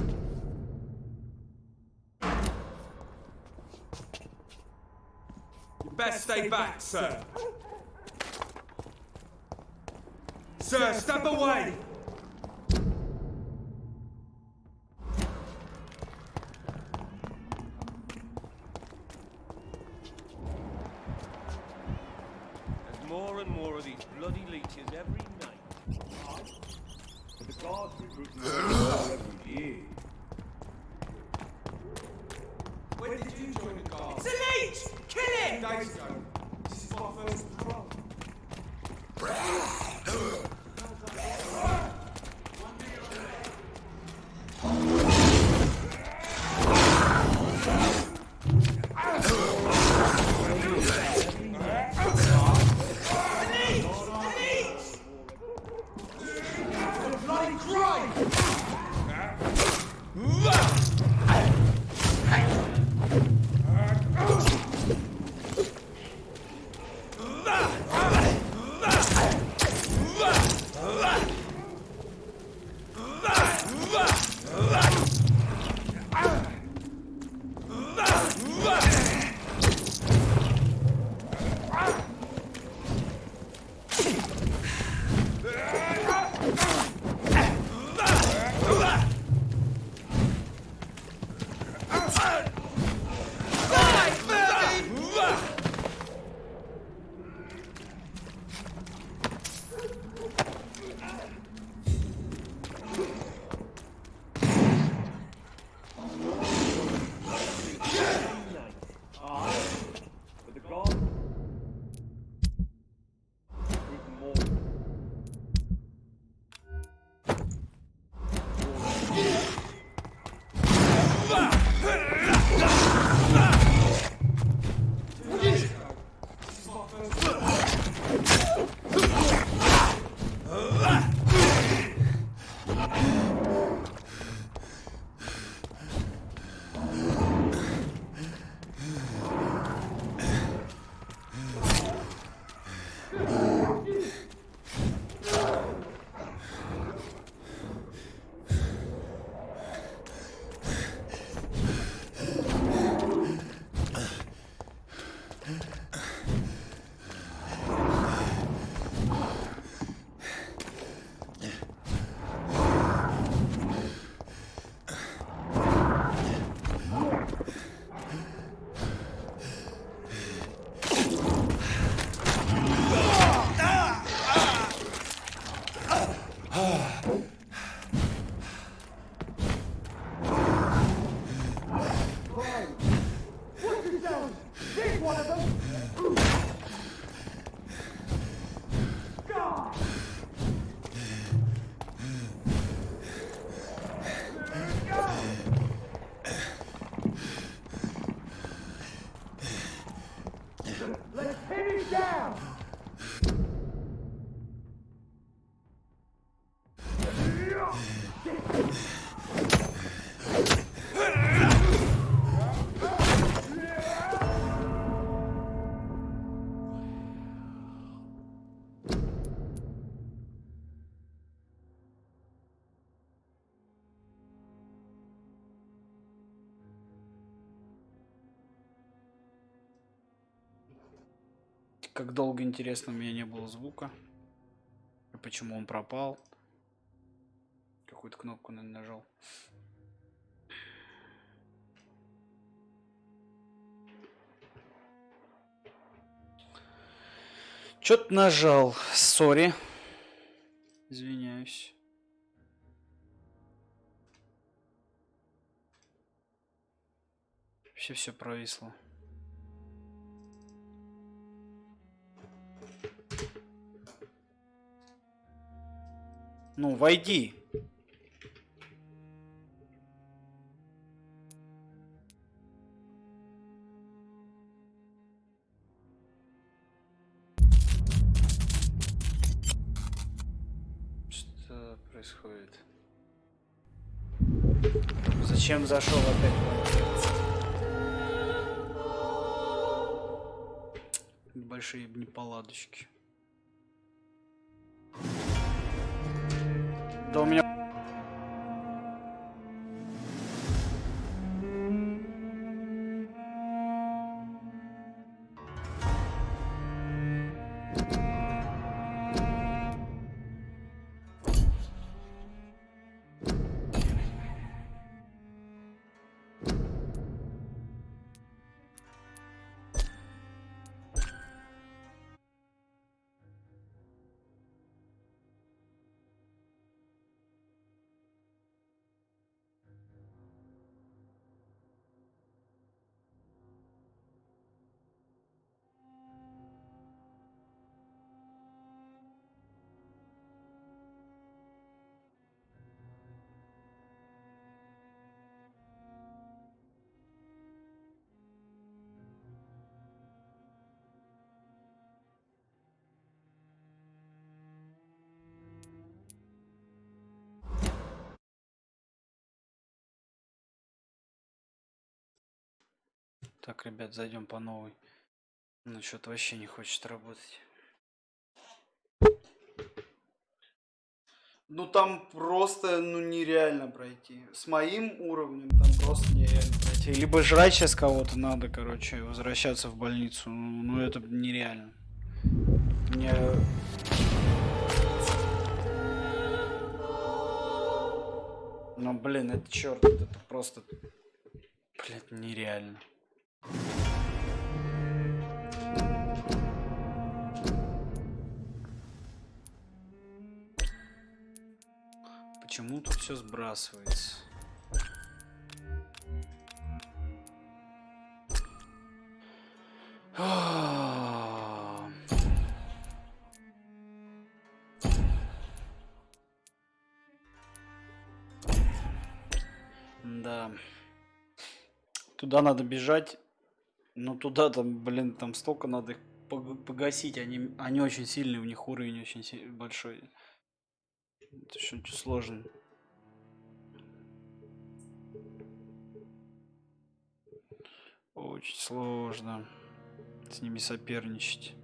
You best stay back, sir. Sir, step away! There's more and more of these bloody leeches every night. The guards recruit every year. When did you join the guards? It's a leech! Kill him! Days ago. This is my first patrol. Как долго, интересно, у меня не было звука. И почему он пропал. Какую-то кнопку, наверное, нажал. Чё-то нажал. Сори. Извиняюсь. Вообще все провисло. Ну, войди. Что происходит? Зачем зашел опять вампир? Большие неполадочки. Да у меня... Так, ребят, зайдем по новой. Ну, что-то вообще не хочет работать. Ну, там просто, ну, нереально пройти. С моим уровнем там просто нереально пройти. Либо жрать сейчас кого-то надо, короче, возвращаться в больницу. Ну, это нереально. Мне... Ну, блин, это черт, это просто... Блин, нереально. Почему тут все сбрасывается? Да. Туда надо бежать. Но туда там, блин, там столько надо их погасить. Они очень сильные, у них уровень очень большой. Это что-то сложно. Очень сложно с ними соперничать.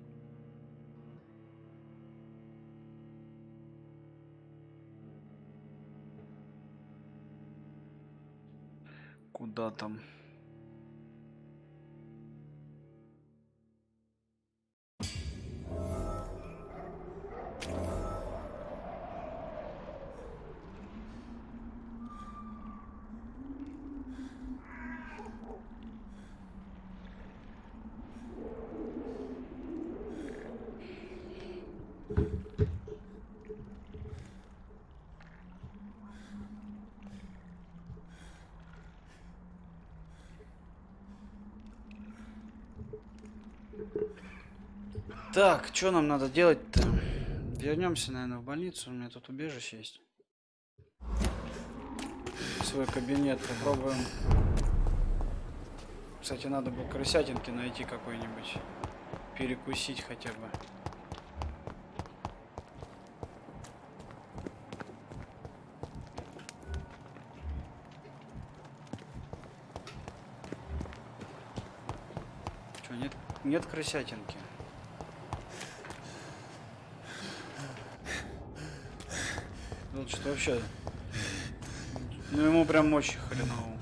Куда там? Так, что нам надо делать-то? Вернемся, наверное, в больницу. У меня тут убежище есть. Свой кабинет попробуем. Кстати, надо бы крысятинки найти какой-нибудь. Перекусить хотя бы. Что, нет крысятинки? Вот что вообще. Ну ему прям очень хреново.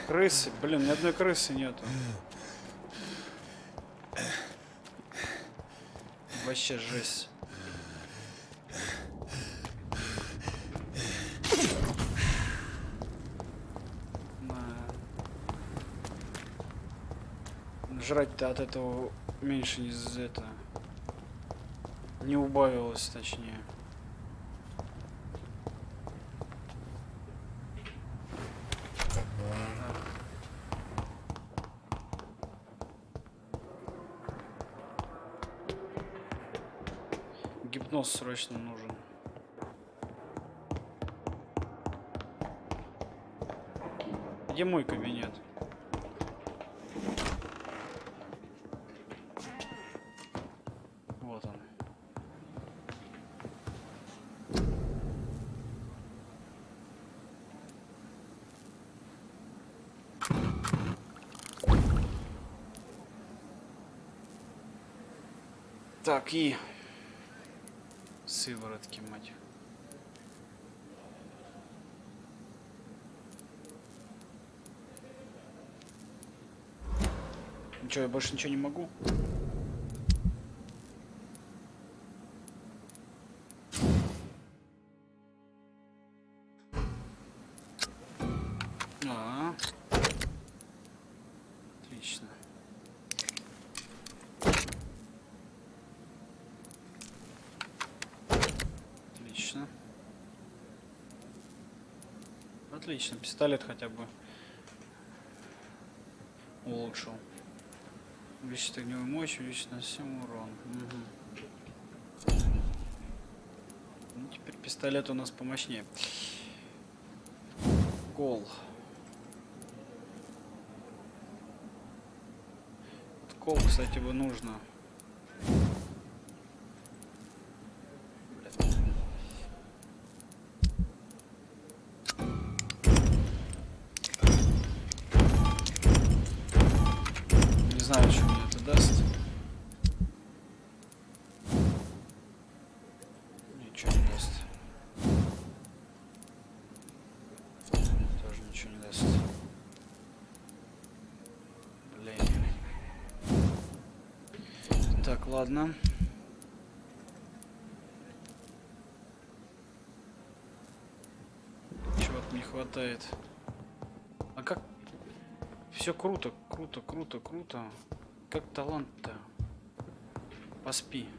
Крысы, блин, ни одной крысы нету. Вообще жесть. Жрать-то от этого меньше не убавилось, точнее. Гипноз срочно нужен. Где мой кабинет? Вот он. Так, и сыворотки, мать. Ничего, я больше ничего не могу. Отлично. Отлично. Отлично, пистолет хотя бы улучшил. Увеличит огневую мощь, увеличит на всем урон. Угу. Ну, теперь пистолет у нас помощнее. Гол. Кол, кстати, бы нужно. Не знаю, что мне это даст. Ничего не даст. Тоже ничего не даст. Блин. Так, ладно. Чего-то не хватает. А как? Все круто, круто, круто, круто. Как талант-то? Поспи.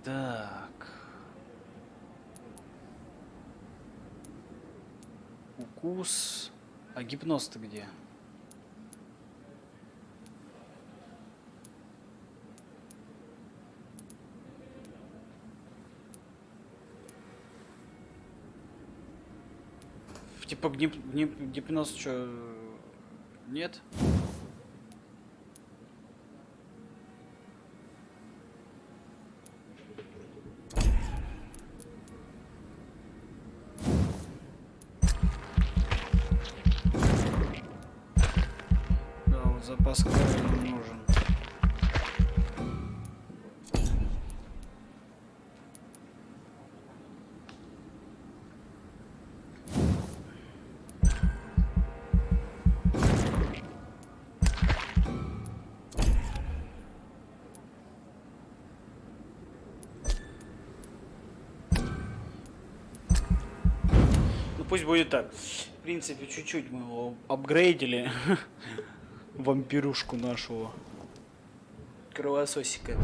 Так. Укус. А гипноз-то где? Типа гипноз что? Нет? Да, вот запас крови нам нужен. Пусть будет так. В принципе, чуть-чуть мы его апгрейдили. Вампирушку нашего. Кровососика.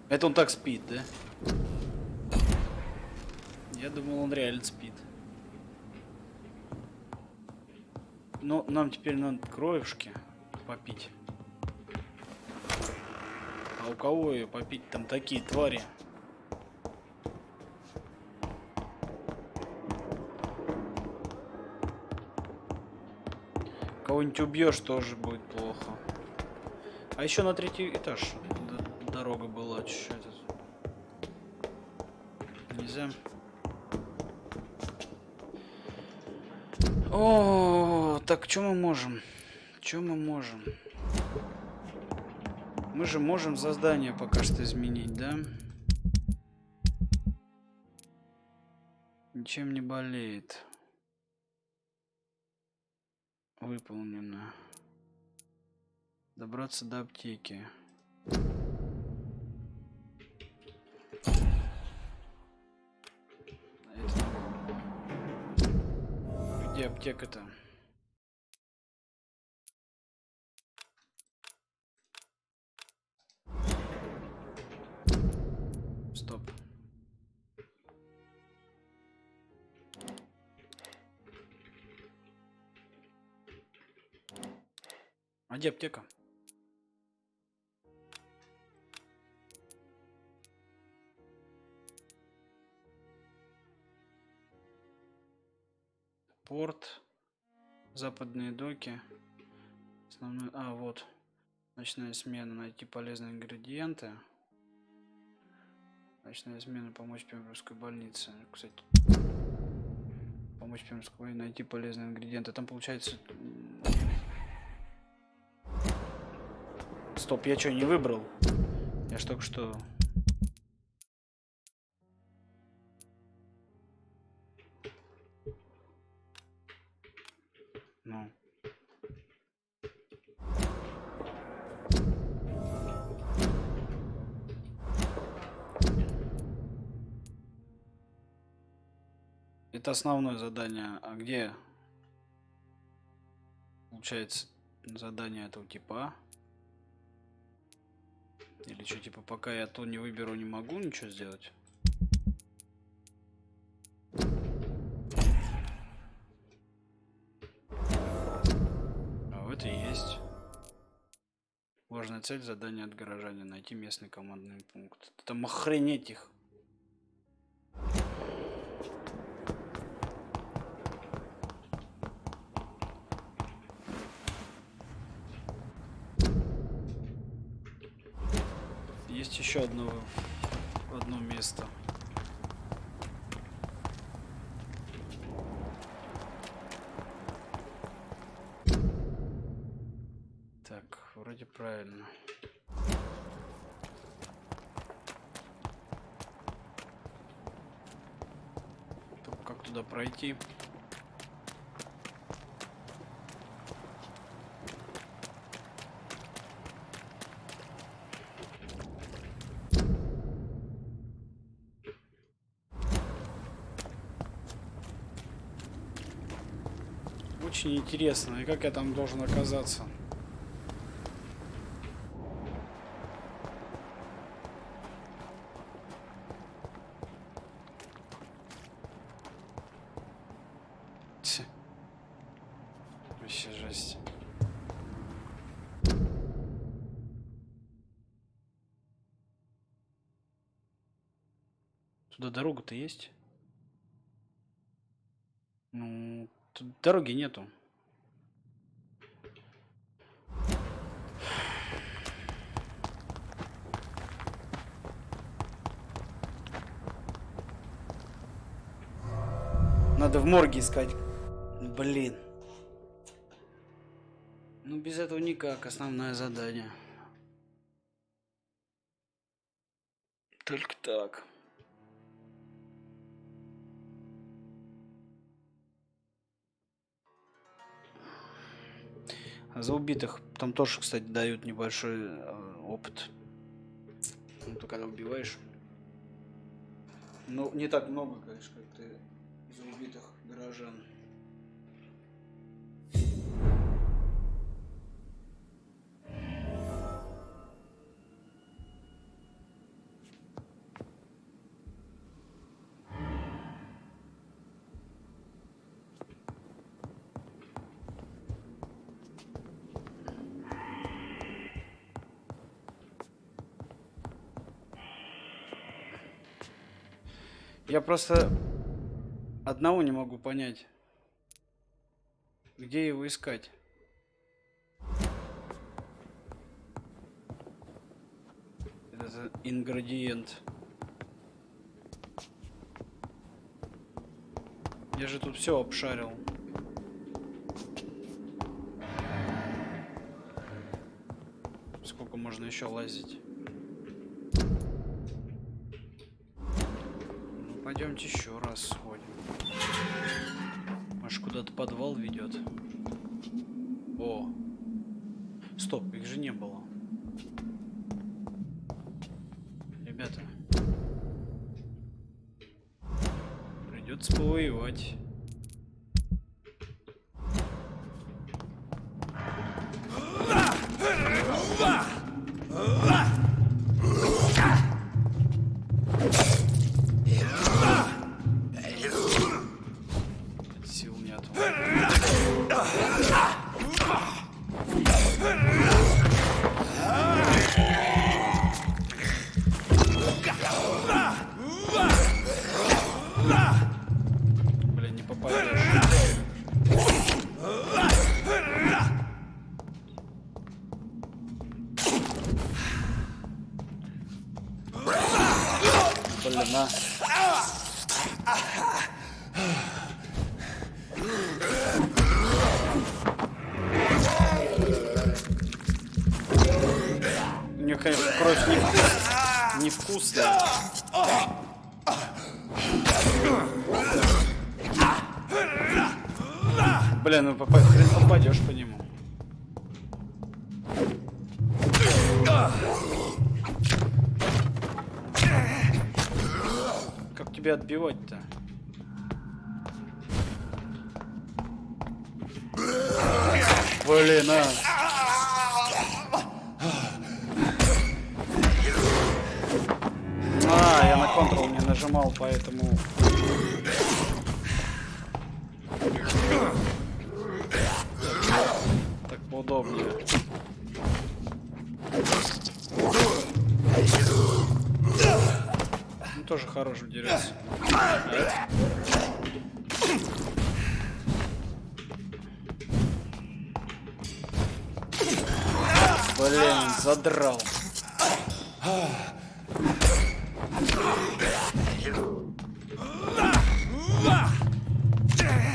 Это он так спит, да? Я думал, он реально спит. Но нам теперь надо кровушки попить. А у кого ее попить? Там такие твари. Кого-нибудь убьешь, тоже будет плохо. А еще на 3-й этаж дорога была чуть-чуть. Нельзя. О, так что мы можем? Что мы можем? Мы же можем задание пока что изменить, да? Ничем не болеет. Выполнено. Добраться до аптеки. Где аптека-то? Стоп. А где аптека? Порт, западные доки, основной, вот, ночная смена, найти полезные ингредиенты, ночная смена, помочь Пермской больнице, кстати, помочь Пермской больнице, найти полезные ингредиенты, там получается, стоп, я что, не выбрал, я ж только что... Ну. Это основное задание. А где получается задание этого типа? Или что, типа, пока я то не выберу, не могу ничего сделать? Это и есть. Важная цель задания от горожане. Найти местный командный пункт. Там охренеть их. Есть еще одно место. Вроде правильно. Только как туда пройти? Очень интересно. И как я там должен оказаться? Вообще жесть. Туда дорога-то есть? Ну, тут дороги нету. Надо в морге искать. Блин. Ну, без этого никак. Основное задание. Только так. А за убитых там тоже, кстати, дают небольшой опыт. Ну, ты когда убиваешь. Ну, не так много, конечно, как ты за убитых горожан. Я просто одного не могу понять. Где его искать? Это ингредиент. Я же тут все обшарил. Сколько можно еще лазить? Ну, пойдемте еще раз сходим. Может, куда-то подвал ведет? О! Стоп, их же не было. Ребята. Придется повоевать. Сил нету. Блин, не попадешь. Блин, на. У нее, конечно, кровь невкусная. Блин, ну хрен попадешь по нему. Как тебя отбивать-то? Блин, я на контрол не нажимал, поэтому... Так поудобнее. Ну, тоже хорошо дерется. Блин, задрал.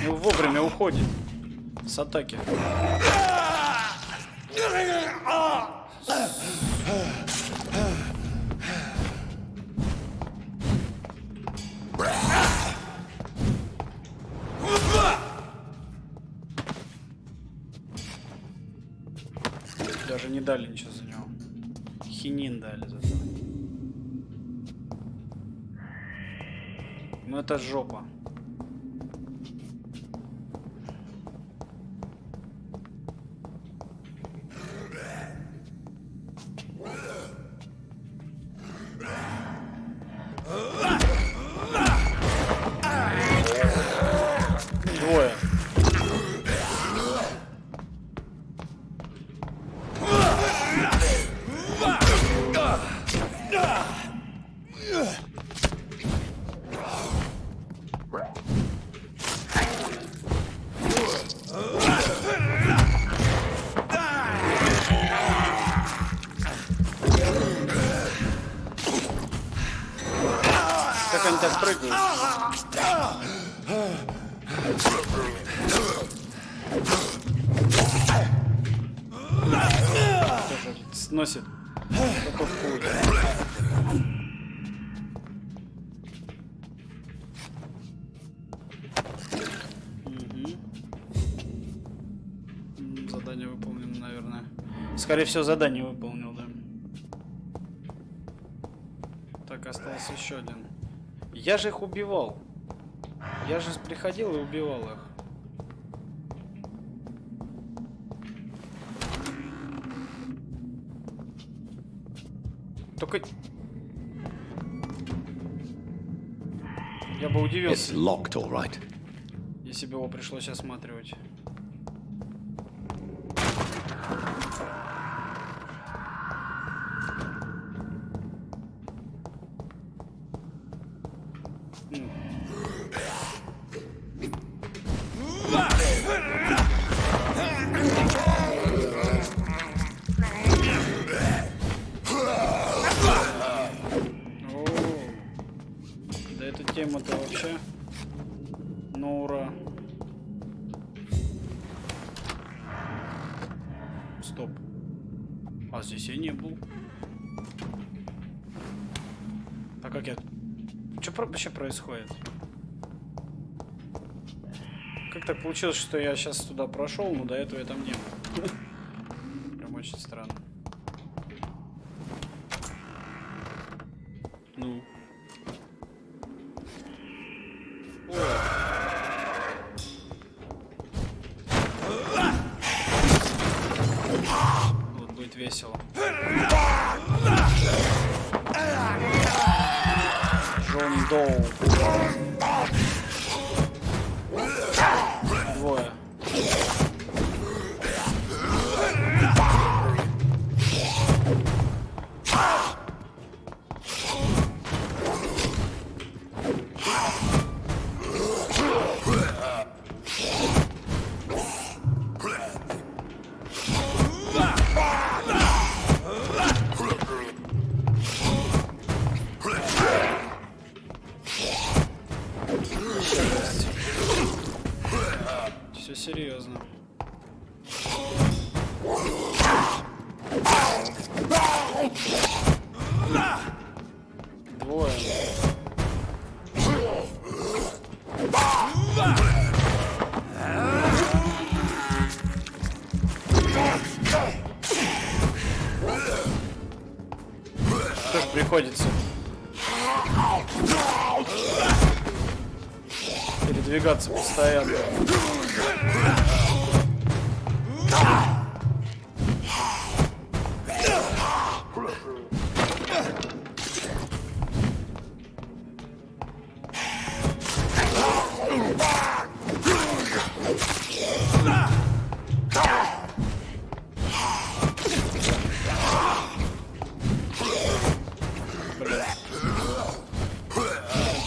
И вовремя уходит с атаки. Даже не дали ничего за него. Хинин дали за это. Ну это жопа. Двое. Как они так прыгают? Тоже сносит. Только в путь. Задание выполнено, наверное. Скорее всего, задание выполнил, да. Так, остался еще один. Я же их убивал. Я же приходил и убивал их. Только... Я бы удивился, locked, all right. если бы его пришлось осматривать. Тема-то вообще на ура. Стоп. А здесь я не был. А как я... Что вообще происходит? Как так получилось, что я сейчас туда прошел, но до этого я там не был? Прям очень странно. Ну. Вот будет весело. Джон Доу. Двое. Все серьезно. Двое. Что ж приходится? Передвигаться постоянно.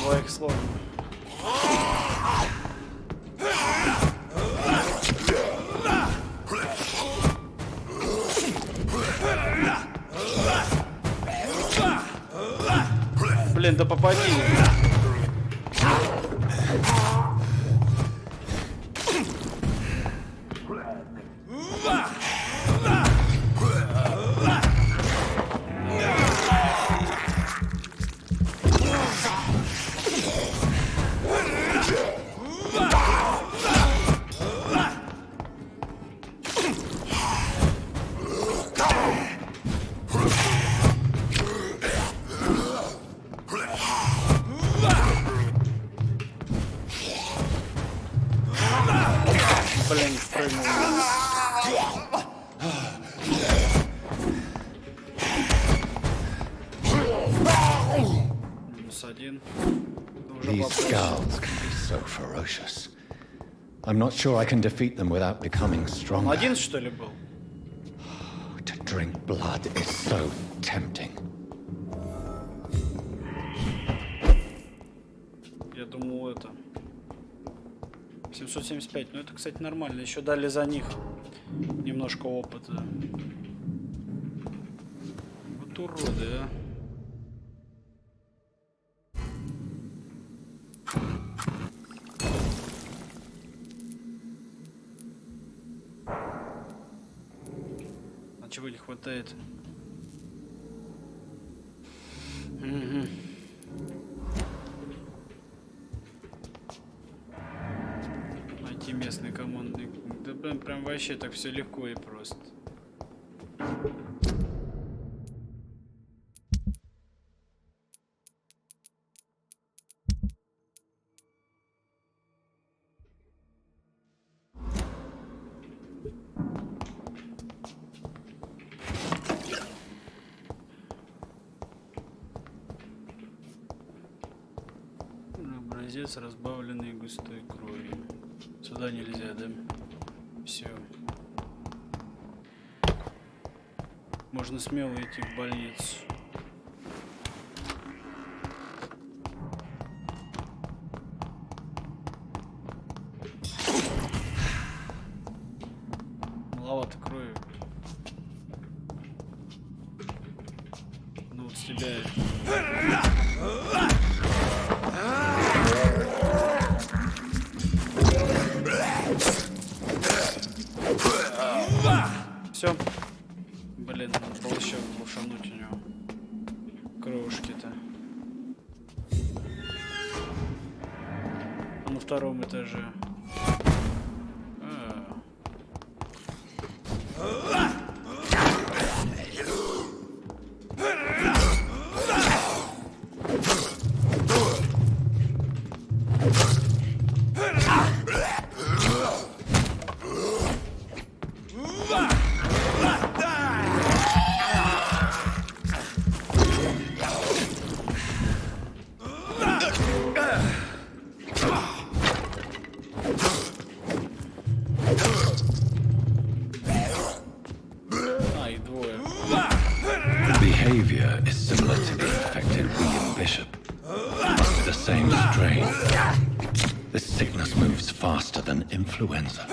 Двоих сложно. Блин, да попади. Блин, прыгнул. Минус один. These skulls can be so ferocious. I'm not sure I can defeat them without becoming stronger. Один, что ли, был? To drink blood is so tempting. Я думал, это 775. Ну, это, кстати, нормально. Еще дали за них немножко опыта. Вот уроды, а. А чего не хватает? Угу. Найти местные команды. Да прям вообще так все легко и просто. Образец, разбавленный густой кровью. Сюда нельзя, да? Все. Можно смело идти в больницу. Маловато крови. Ну вот с тебя. Все. Блин, надо было еще глушануть у него. Крошки-то. На втором этаже. Behavior is similar to the infected William Bishop. Must be the same strain. This sickness moves faster than influenza.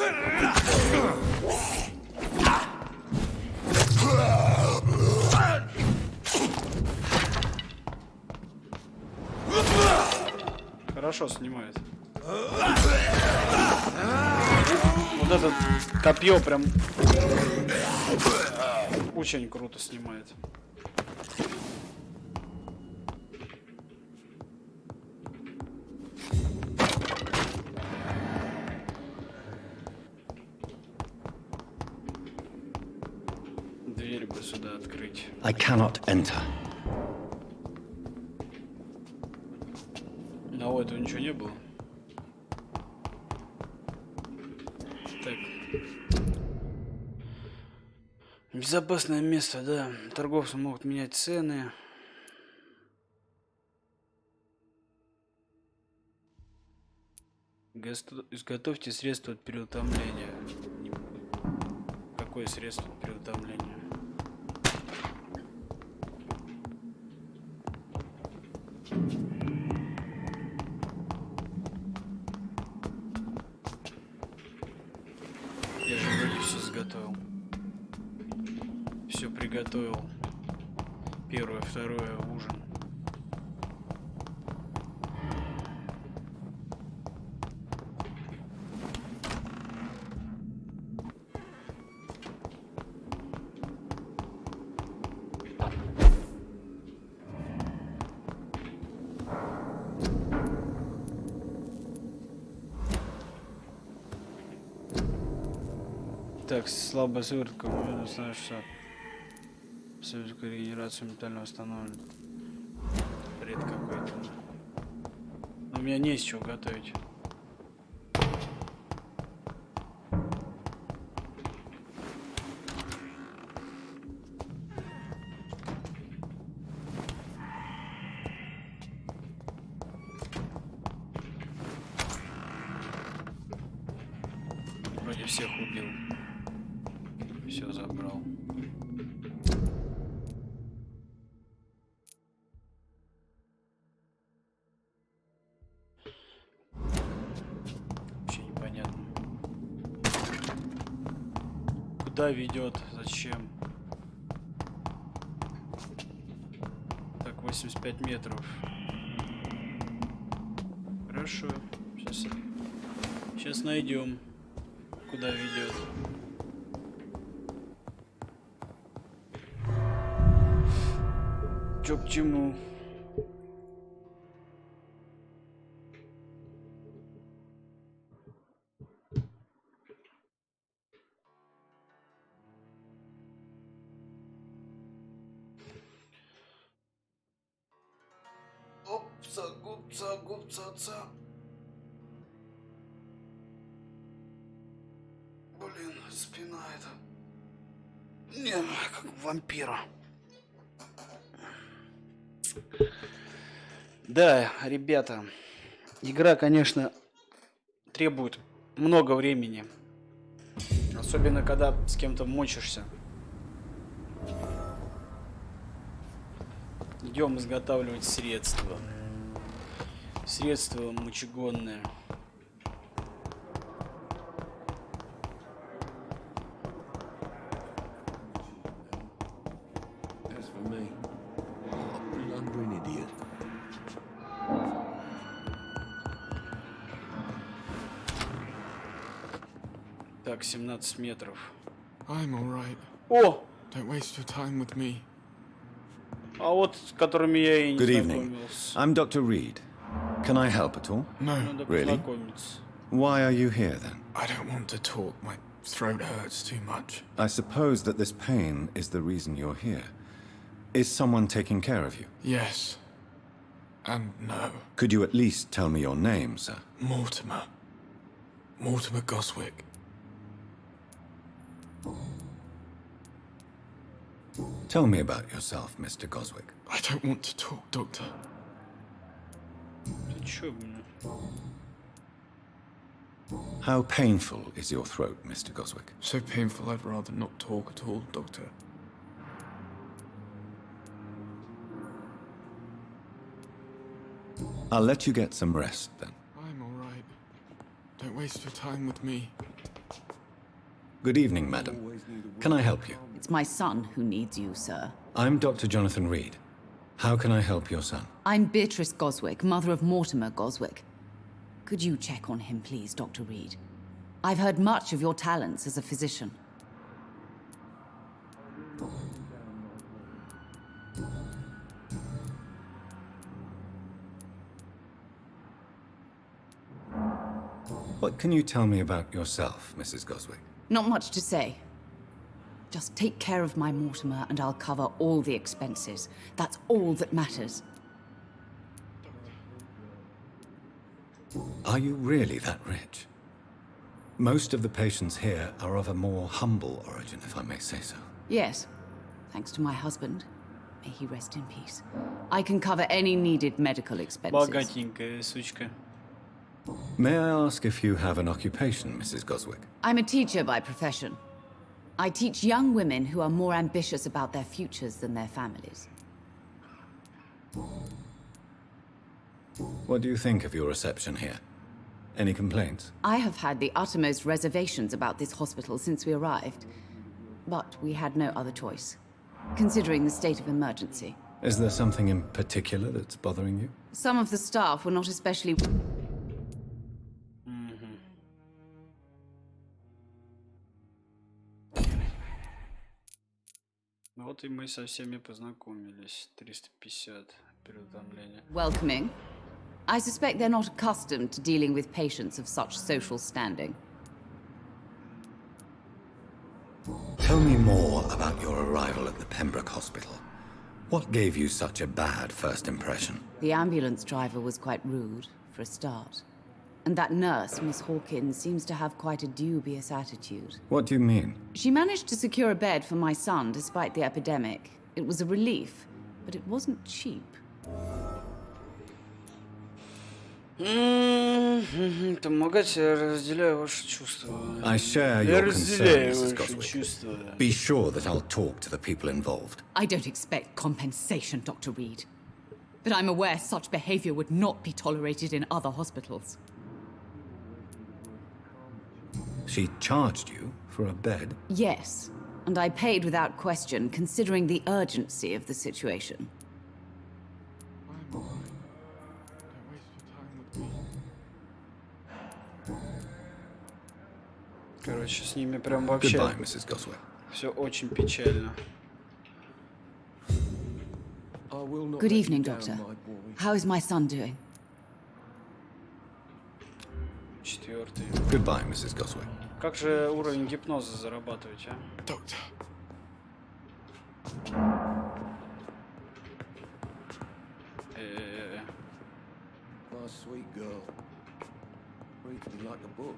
Хорошо снимает. Вот это копье прям очень круто снимает. Дверь бы сюда открыть. I cannot enter. А у этого ничего не было. Так. Безопасное место, да. Торговцы могут менять цены. Изготовьте средства от переутомления. Какое средство от переутомления? Я же вроде все изготовил. Все приготовил. Первое, второе, ужин. Так, слабая сыворотка, не знаю, что сыворотка регенерацию ментально восстановлена. Бред какой-то. Но у меня не из чего готовить. Вроде всех убил. Все забрал. Вообще непонятно. Куда ведет? Зачем? Так, 85 метров. Хорошо. Сейчас найдем, куда ведет. Чё к чему? Опса, гупца, гупца. Блин, спина это. Не, как у вампира. Да, ребята, игра, конечно, требует много времени. Особенно, когда с кем-то мочишься. Идем изготавливать средства. Средства мочегонные. Так, 17 метров. I'm all right. О! Don't waste your time with me. А вот с которыми я и не Good evening. знакомился. I'm Dr. Reed. Can I help at all? No, Надо Really? познакомиться. Why are you here then? I don't want to talk. My throat hurts too much. I suppose that this pain is the reason you're here. Is someone taking care of you? Yes. And no. Could you at least tell me your name, sir? Mortimer. Mortimer Goswick. Tell me about yourself, Mr. Goswick. I don't want to talk, Doctor. Ты чё, блин? How painful is your throat, Mr. Goswick? So painful I'd rather not talk at all, Doctor. I'll let you get some rest then. I'm all right. Don't waste your time with me. Good evening, madam. Can I help you? It's my son who needs you, sir. I'm Dr. Jonathan Reed. How can I help your son? I'm Beatrice Goswick, mother of Mortimer Goswick. Could you check on him, please, Dr. Reed? I've heard much of your talents as a physician. What can you tell me about yourself, Mrs. Goswick? Not much to say. Just take care of my Mortimer and I'll cover all the expenses. That's all that matters. Are you really that rich? Most of the patients here are of a more humble origin, if I may say so. Yes, thanks to my husband. May he rest in peace. I can cover any needed medical expenses. Богатенькая сучка. May I ask if you have an occupation, Mrs. Goswick? I'm a teacher by profession. I teach young women who are more ambitious about their futures than their families. What do you think of your reception here? Any complaints? I have had the uttermost reservations about this hospital since we arrived. But we had no other choice, considering the state of emergency. Is there something in particular that's bothering you? Some of the staff were not especially... Вот и мы со всеми познакомились. 350 переутомления. welcoming. I suspect they're not accustomed to dealing with patients of such social standing. Tell me more about your arrival at the Pembroke Hospital. What gave you such a bad first impression? The ambulance driver was quite rude, for a start. And that nurse, Miss Hawkins, seems to have quite a dubious attitude. What do you mean? She managed to secure a bed for my son despite the epidemic. It was a relief, but it wasn't cheap. Помогать, я разделяю ваши чувства. I share Я your разделяю concerns, Mrs. ваши Goswick. чувства. Be sure that I'll talk to the people involved. I don't expect compensation, Dr. Reed. But I'm aware such behavior would not be tolerated in other hospitals. She charged you for a bed? Yes, and I paid without question, considering the urgency of the situation. Короче, с ними прям вообще Goodbye, Mrs. Goswick. все очень печально. Good evening, Doctor. How is my son doing? Четвертый. Goodbye, Mrs. Goswick. Как же уровень гипноза зарабатывать, а? Doctor. My sweet girl. Reads me like a book.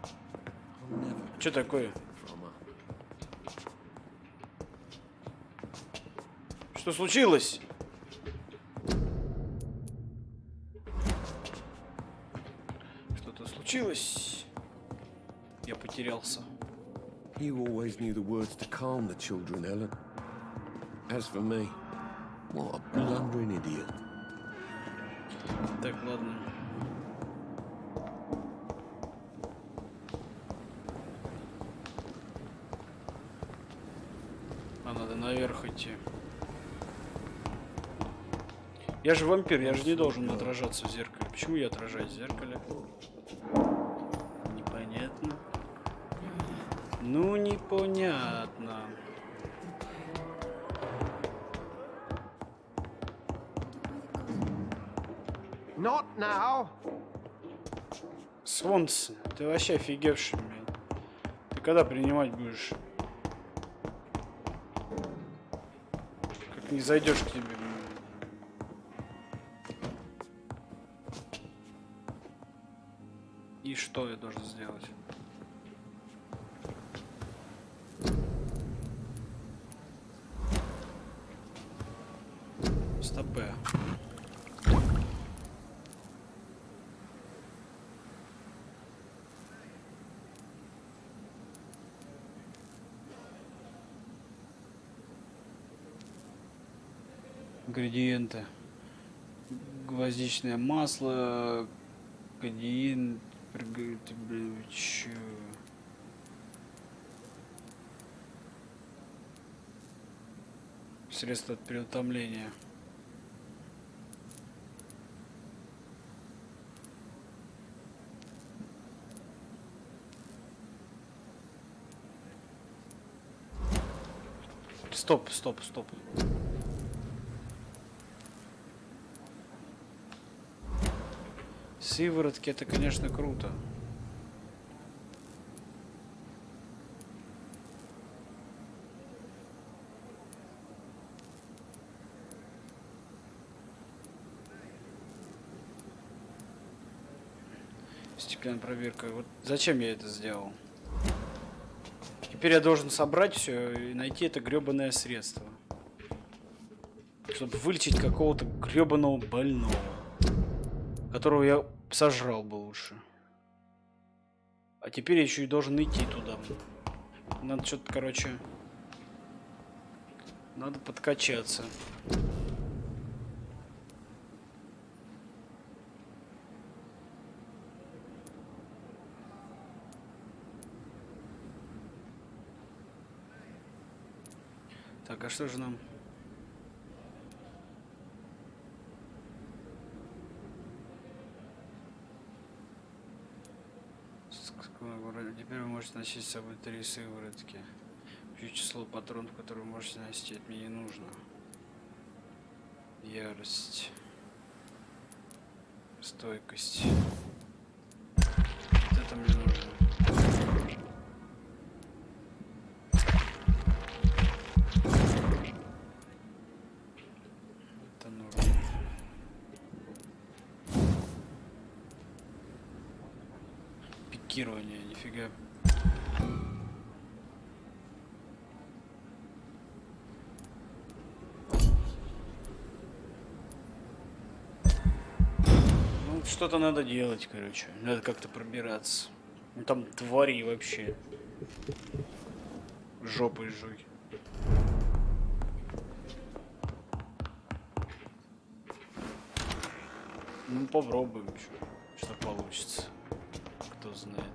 I'll never Что такое? from her. Что случилось? Что-то случилось? Я потерялся. You always knew the words to calm the children, Helen. As for me, what a blundering idiot. Так, ладно. А надо наверх идти. Я же вампир, я же не должен отражаться в зеркале. Почему я отражаюсь в зеркале? Непонятно. Ну, непонятно. Not now. Свонс, ты вообще офигевший, блядь. Ты когда принимать будешь? Как не зайдешь к тебе, блядь. И что я должен сделать? Стопэ. Ингредиенты: гвоздичное масло, кадеин, средство от переутомления. Стоп. Сыворотки — это, конечно, круто. Стеклянная проверка. Вот зачем я это сделал? Теперь я должен собрать все и найти это гребаное средство, чтобы вылечить какого-то гребаного больного, которого я сожрал бы лучше. А теперь я еще и должен идти туда. Надо что-то, короче, надо подкачаться. Так, а что же нам? Теперь вы можете носить с собой 3 сыворотки. Общее число патронов, которые вы можете носить, это мне не нужно. Ярость. Стойкость. Вот это мне нужно. Это нужно. Пикирование, нифига. Ну, что-то надо делать, короче. Надо как-то пробираться. Ну, там твари вообще. Жопой жуй. Ну, попробуем, что получится. Кто знает.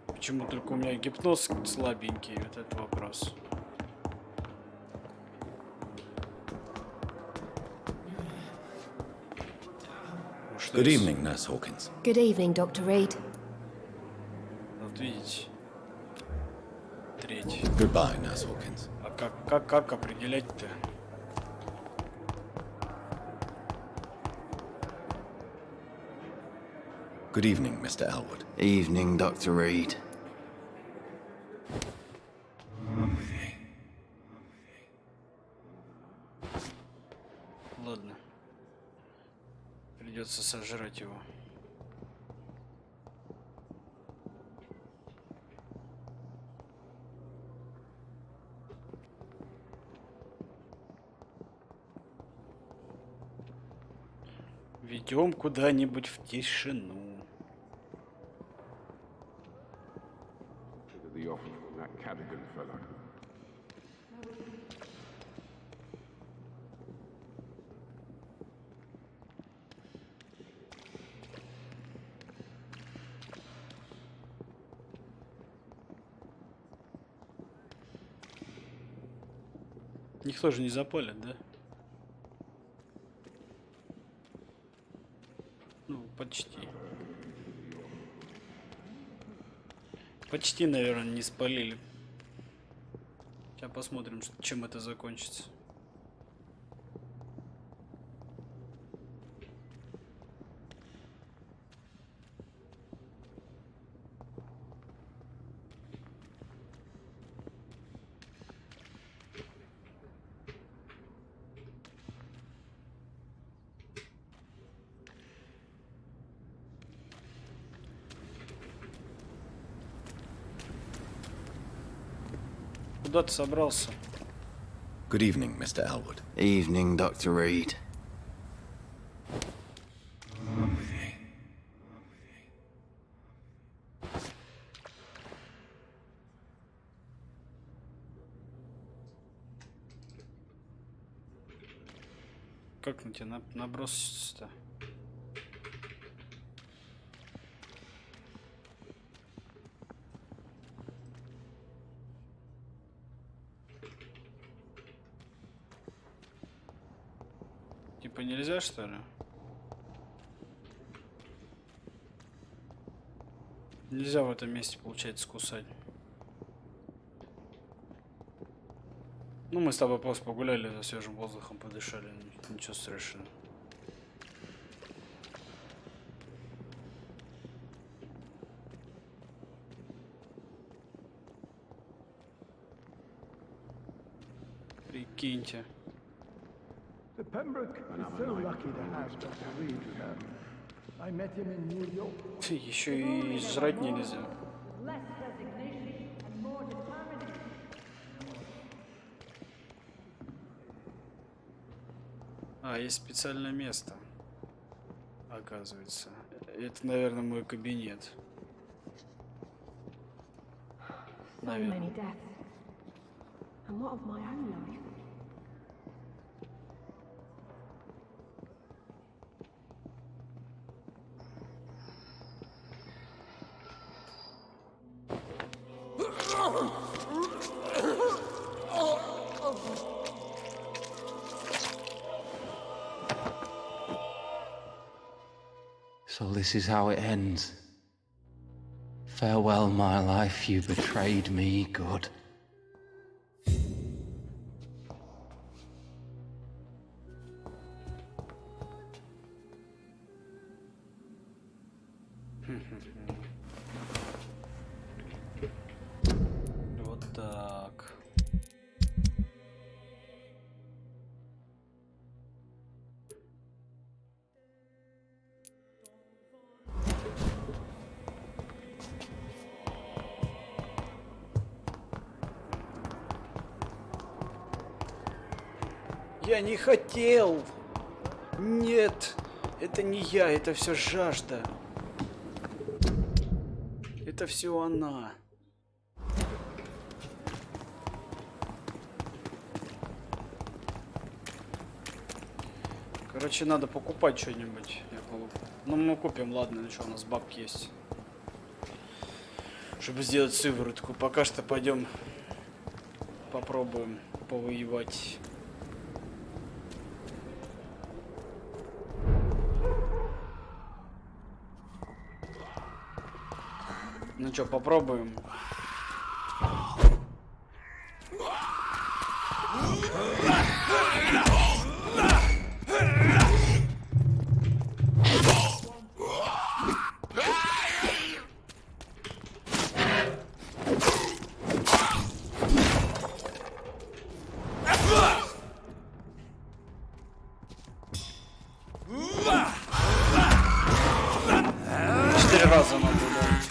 Почему только у меня гипноз слабенький, вот этот вопрос. Good evening, Nurse Hawkins. Good evening, Dr. Reed. Вот видите. Треть. Goodbye, Nurse Hawkins. А как определять-то? Good evening, Mr. Elwood. Evening, Dr. Reed. Ладно. Придется сожрать его. Ведем куда-нибудь в тишину. Никто же не запалит, да? Ну, почти. Почти, наверное, не спалили. Сейчас посмотрим, чем это закончится. Куда ты собрался? Good evening, Mr. Elwood. Evening, Dr. Reed. Как на тебя наброситься-то? Типа нельзя, что ли? Нельзя в этом месте, получается, кусать. Ну, мы с тобой просто погуляли, за свежим воздухом подышали. Ничего страшного. Прикиньте. The Pembroke is so lucky to have Dr. Reed with them. I met him in New York. Еще и жрать нельзя. А, есть специальное место, оказывается. Это, наверное, мой кабинет. Наверное. So this is how it ends. Farewell, my life, you betrayed me, good. Вот так. Я не хотел. Нет, это не я, это все жажда. Это все она. Короче, надо покупать что-нибудь. Ну, мы купим, ладно, что у нас бабки есть. Чтобы сделать сыворотку. Пока что пойдем попробуем повоевать. Ну что, попробуем. Четыре раза надо ударить.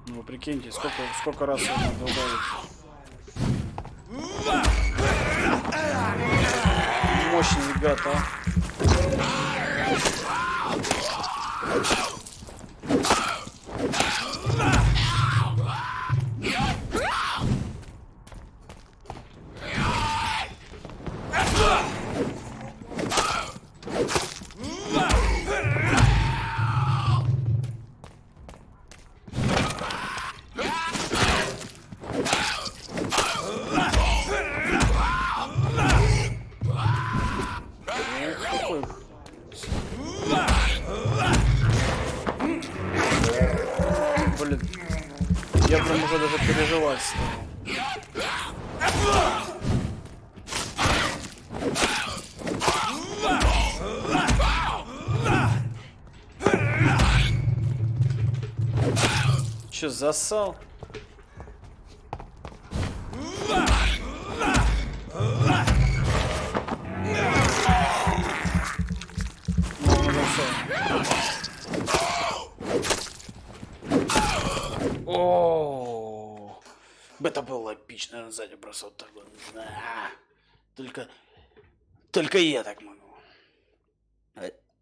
Ну вы прикиньте, сколько раз его надо ударить. Мощный гад, а. Блин, я прям уже даже переживать стал. Чё, засал? О, это было эпично, на сзади бросал так вот. Только я так могу.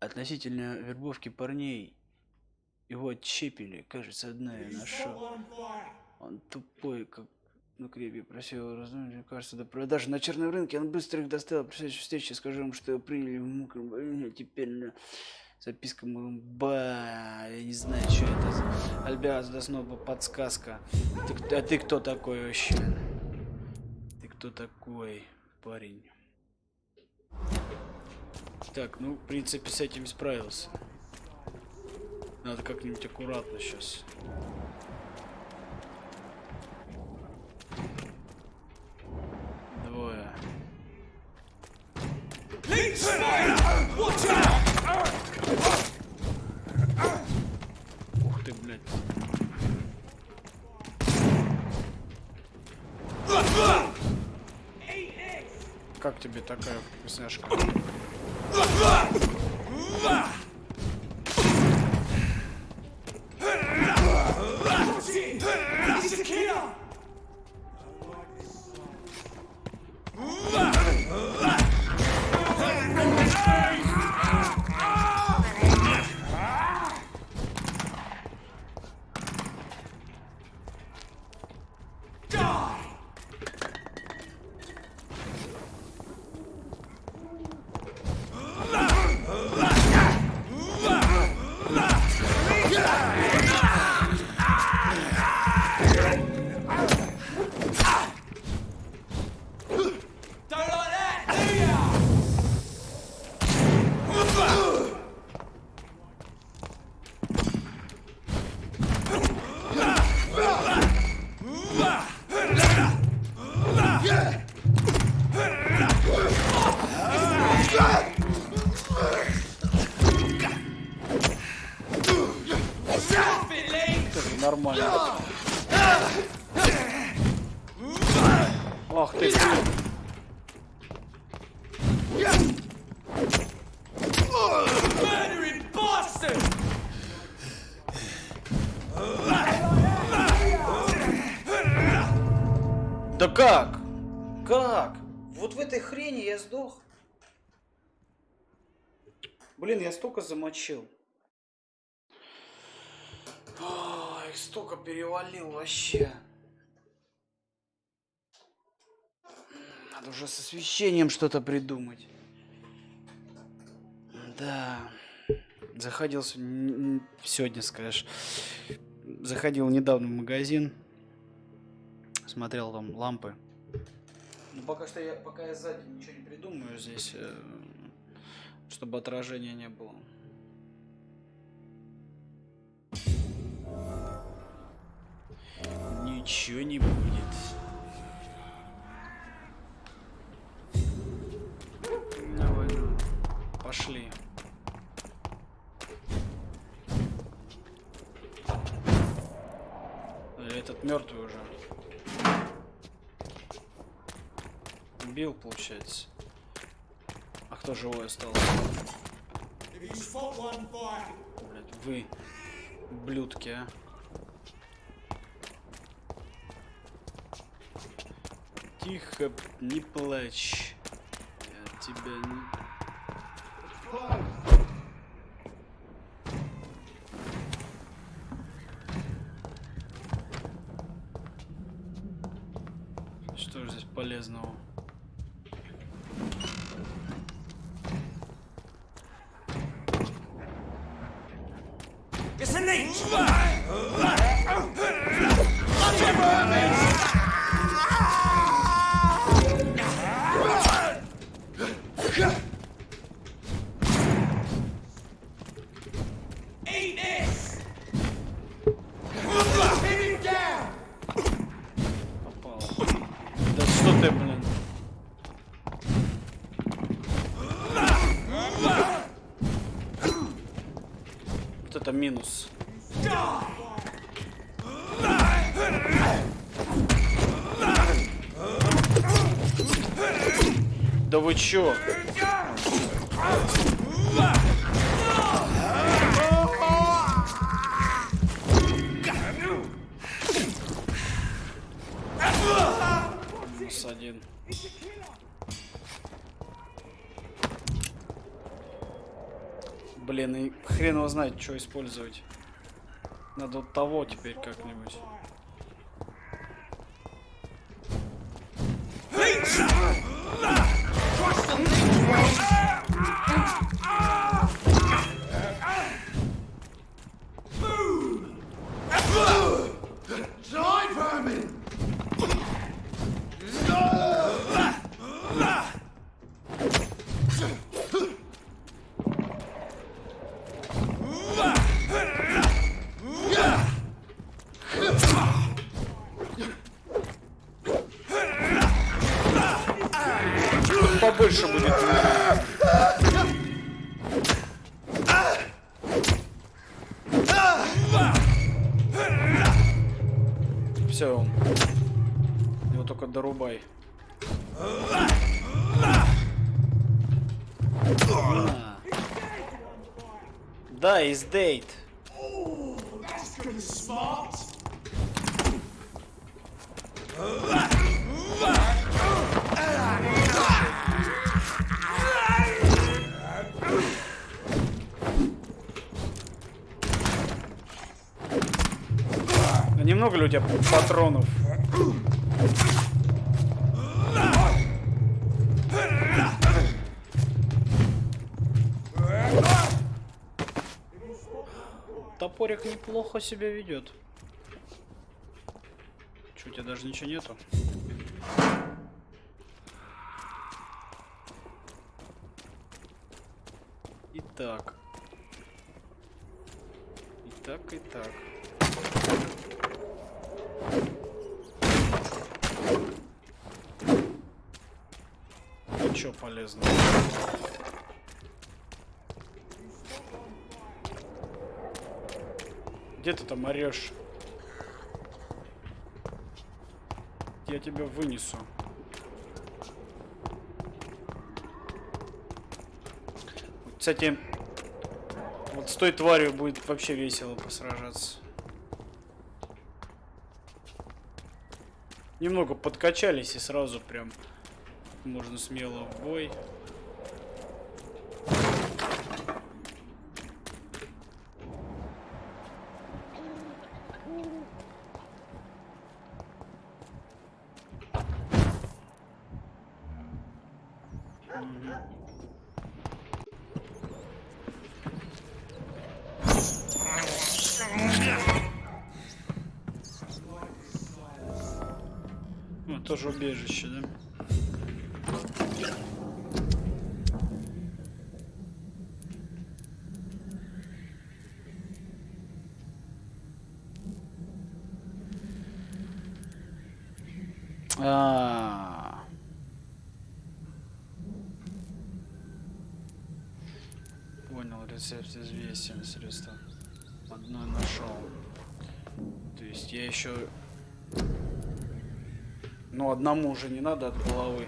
Относительно вербовки парней, его отщепили, кажется, одна я нашел. Он тупой, как на крепе, просил разумно, кажется, до продажи на черном рынке. Он быстро их доставил. При следующей встрече скажу им, что его приняли в мукром. Теперь на записка ба, я не знаю, что это. Альбиас до снова подсказка. А ты кто такой вообще? Ты кто такой, парень? Так, ну, в принципе, с этим справился. Надо как-нибудь аккуратно сейчас. Двое. Ух ты, блядь. Как тебе такая вкусняшка? Нормально. Ох ты. Да как? Как? Вот в этой хрени я сдох. Блин, я столько замочил. Ой, столько перевалил вообще. Надо уже с освещением что-то придумать. Да. Заходил сегодня, скажешь. Заходил недавно в магазин. Смотрел там лампы. Ну пока я сзади ничего не придумаю здесь, чтобы отражения не было. Ничего не будет. Давай, пошли. Этот мертвый уже. Убил, получается. А кто живой остался? Блять, вы, ублюдки, а. Тихо, не плачь. Я тебя не... Что же здесь полезного? Минус. Да вы чё? Минус один. Блин, и хрен его знает, что использовать. Надо вот того теперь как-нибудь. Побольше будет. Все, он. Его только дорубай. Да, is date. Да немного ли у тебя патронов? Топорик неплохо себя ведет. Чё, у тебя даже ничего нету? Итак. Итак. Ничего полезного. Где ты там орешь? Я тебя вынесу. Кстати, вот с той тварью будет вообще весело посражаться. Немного подкачались и сразу прям можно смело в бой. Ну, тоже убежище, да? Понял, рецепт известен, средство. Одно нашел. То есть я еще... Ну, одному уже не надо от головы.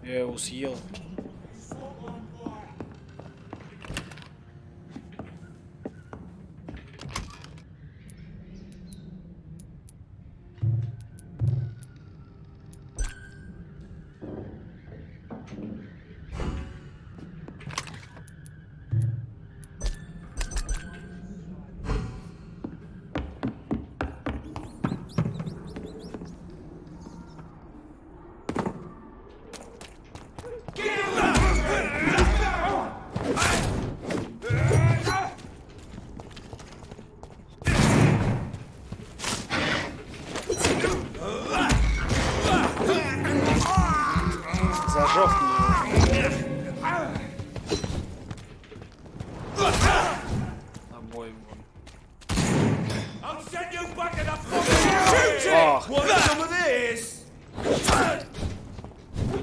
Я его съел.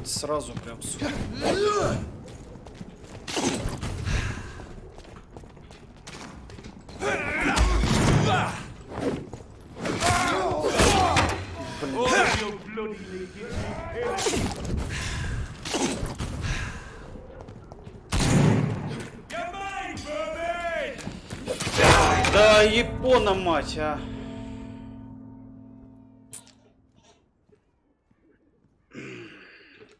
Сразу прям сюда. Да, Япона, мать, а.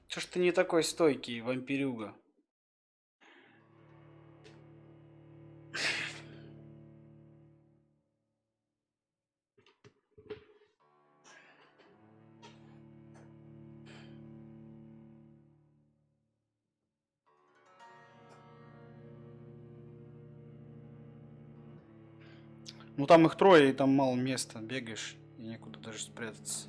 Чё ж ты не такой стойкий, вампирюга? Ну там их трое, и там мало места. Бегаешь, и некуда даже спрятаться.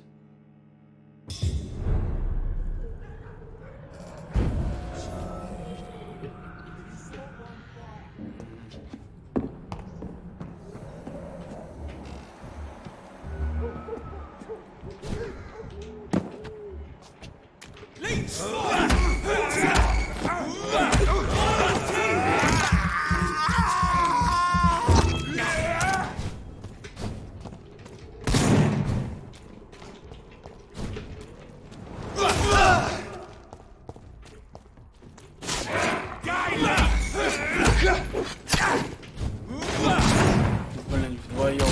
Блин, вдвоем.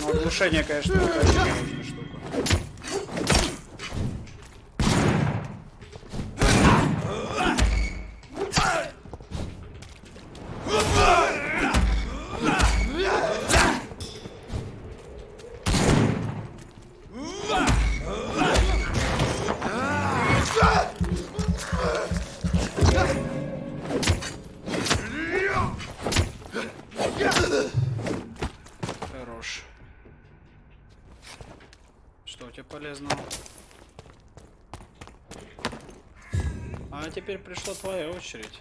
Ну, оглушение, конечно, очень важная штука. Хорош. Что у тебя полезного? А теперь пришла твоя очередь.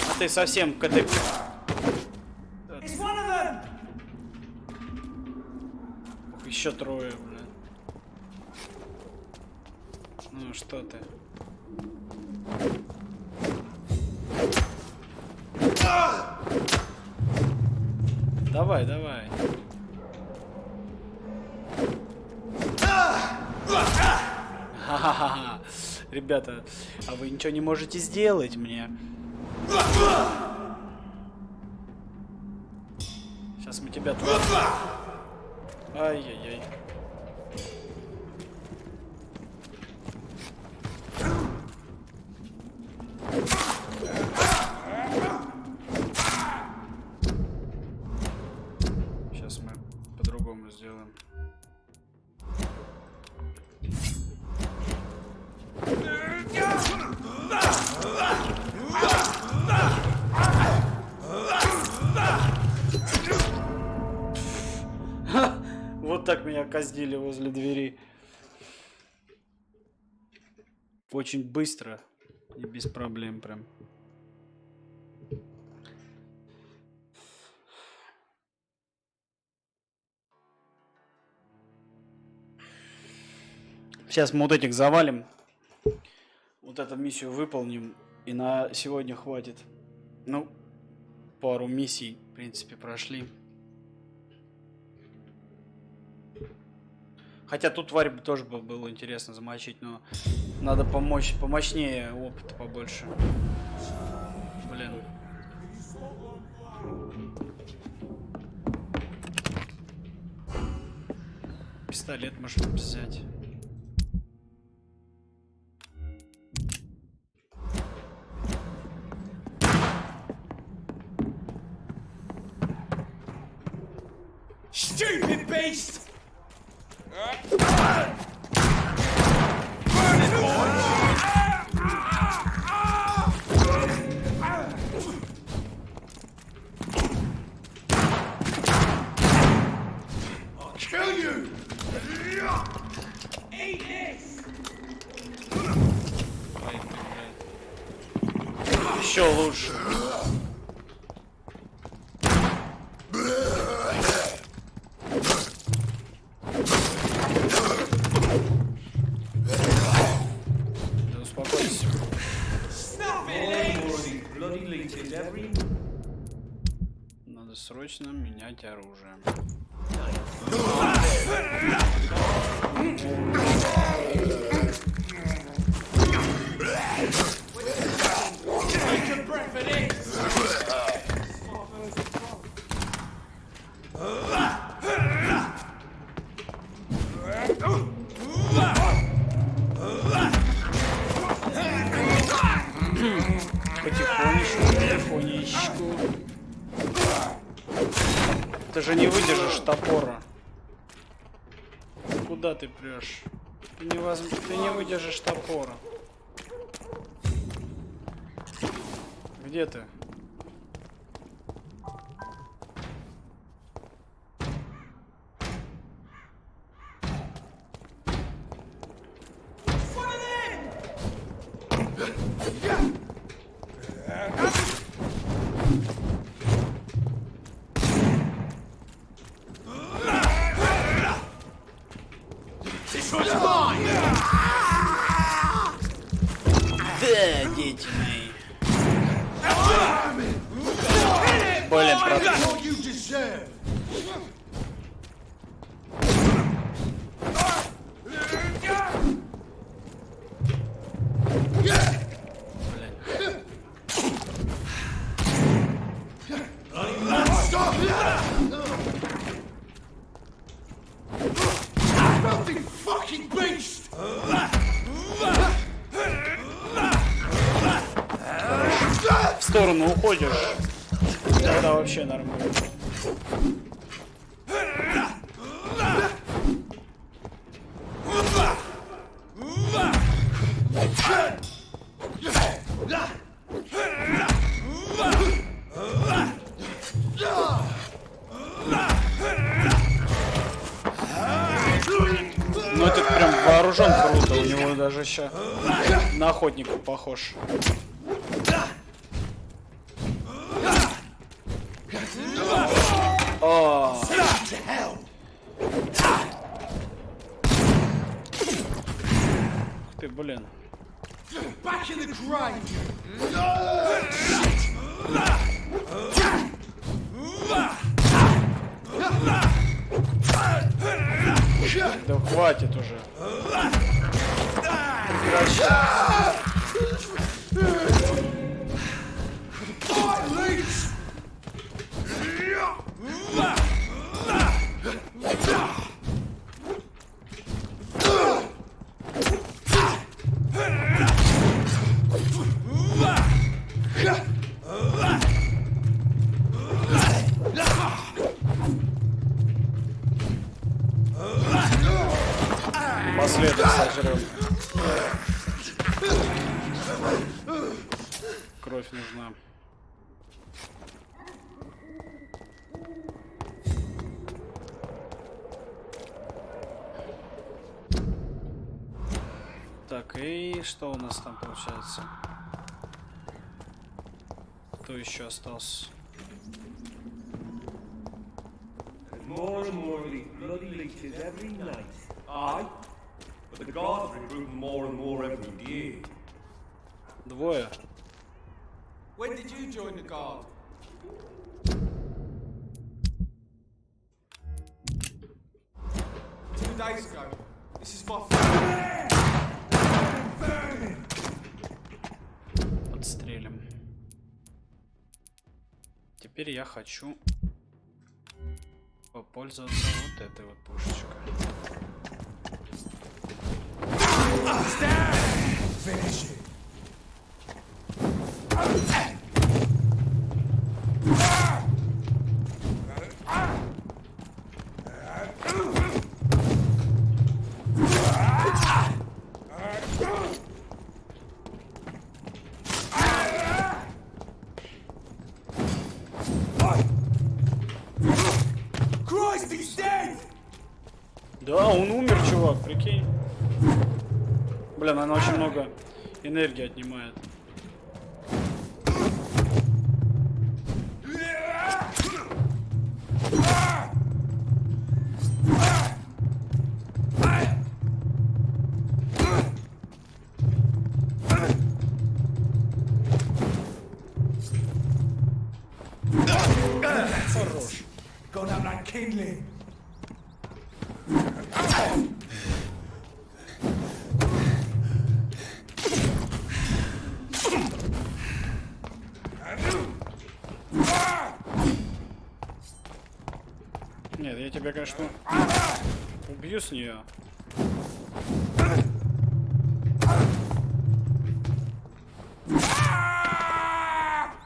А ты совсем КДК. Еще трое, блин. Ну что ты? Давай, давай. Ха-ха-ха. Ребята, а вы ничего не можете сделать мне? Сейчас мы тебя творим. Ай-яй-яй. Сейчас мы по-другому сделаем. Вот так меня казнили возле двери. Очень быстро и без проблем прям. Сейчас мы вот этих завалим. Вот эту миссию выполним. И на сегодня хватит. Ну, пару миссий, в принципе, прошли. Хотя тут тварь тоже было интересно замочить, но надо помощнее, опыта побольше. Блин. Пистолет можем взять. Stupid beast! Еще лучше. Да успокойся. Надо срочно менять оружие. Потихонечку. Ты же не выдержишь топора. Куда ты прешь? Ты не выдержишь топора. Где ты? Да, дети мои. Блин, правда. В сторону уходишь, тогда вообще нормально. Ну это прям вооружен круто, у него даже еще на охотника похож. О. Ух ты, блин. Да хватит уже. Прекращай. Последний сожрем. Кровь нужна. Так, и что у нас там получается? Кто еще остался? More and more of these bloody leeches every night. Aye, but the guards recruit more and more every day. Двое. When did you join the guard? Two days ago. This is my Подстрелим. Теперь я хочу попользоваться вот этой вот пушечкой. Да, он умер, чувак, прикинь. Блин, она очень много энергии отнимает. Хорош. Gone up like kindling. Нет, я тебя, конечно, убью с нее.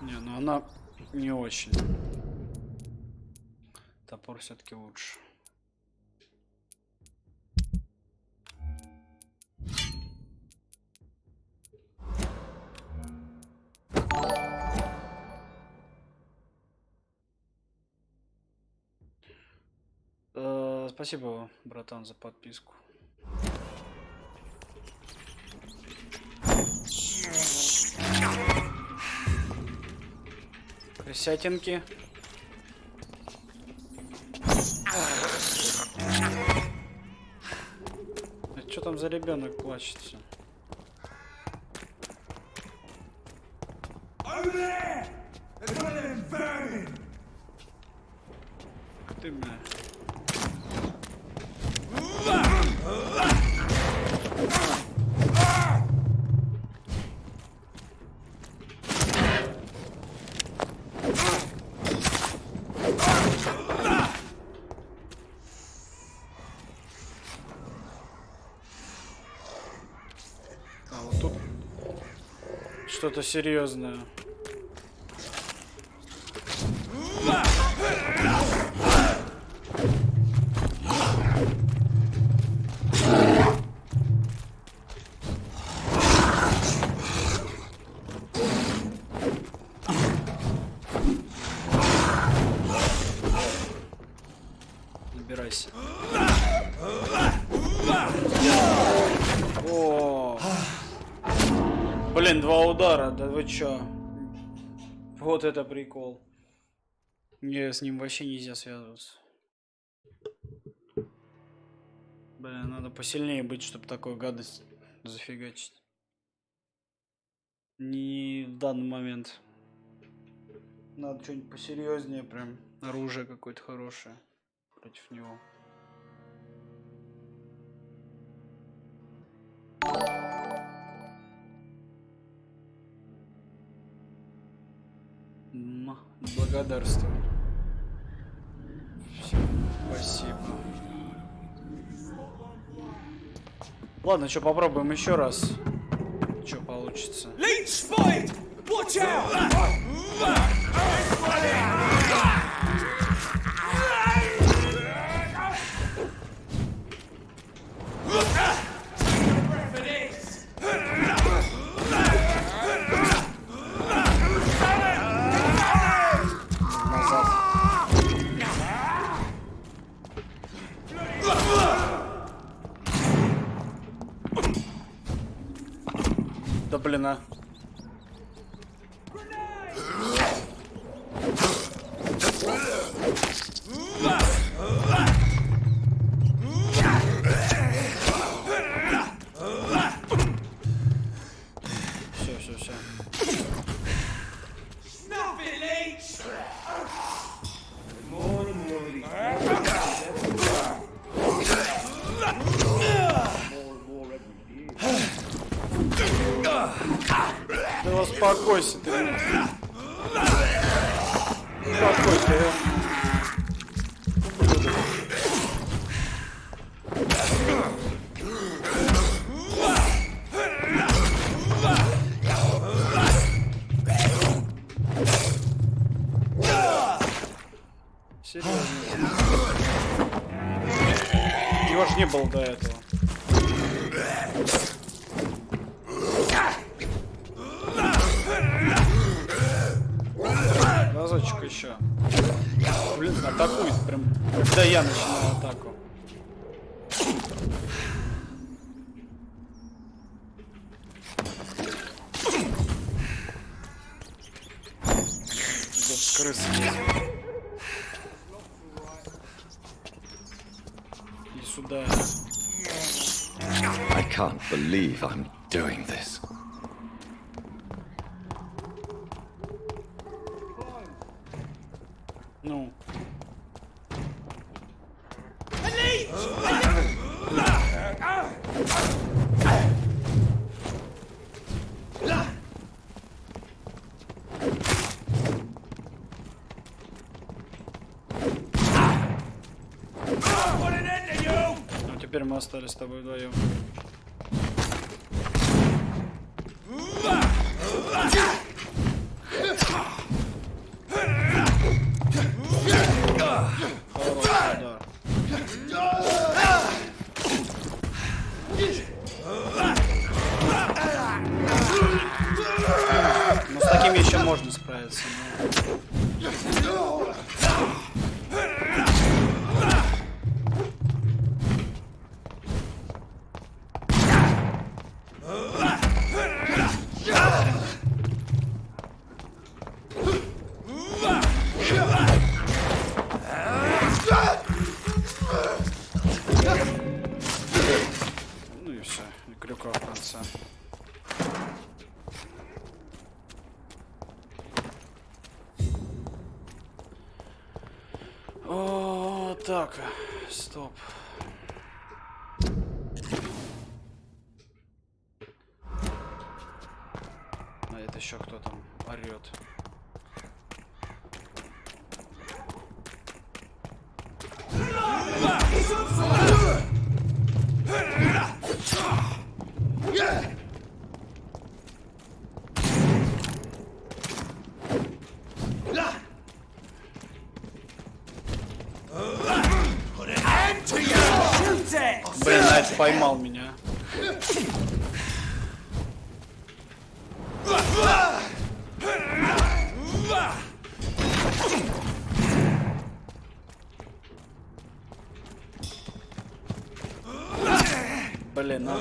Не, ну она не очень. Топор все-таки лучше. Спасибо, братан, за подписку. Крысятинки. Что там за ребенок плачет все? Ты, бля. А вот тут что-то серьезное. Набирайся. О, блин, 2 удара, да вы чё? Вот это прикол. Мне с ним вообще нельзя связываться. Блин, надо посильнее быть, чтобы такую гадость зафигачить. Не в данный момент. Надо что-нибудь посерьезнее, прям оружие какое-то хорошее против него. Благодарствую. Всем спасибо. Ладно, что, попробуем еще раз. Что получится. Leech spotted! Watch out! Да блин, а. Все. Да успокойся ты. Успокойся. Серьезно. Его ж не было до этого. Разочек еще. Блин, атакует прям, когда я начинаю атаку. Идет с крысы. И сюда. I can't believe I'm doing this. Ну. Ну теперь мы остались с тобой вдвоем. Ну с такими еще можно справиться. Ну и все, и крюка в конце. О, так, стоп. А это еще кто там орет? Блин, Найт поймал меня. Блин, а.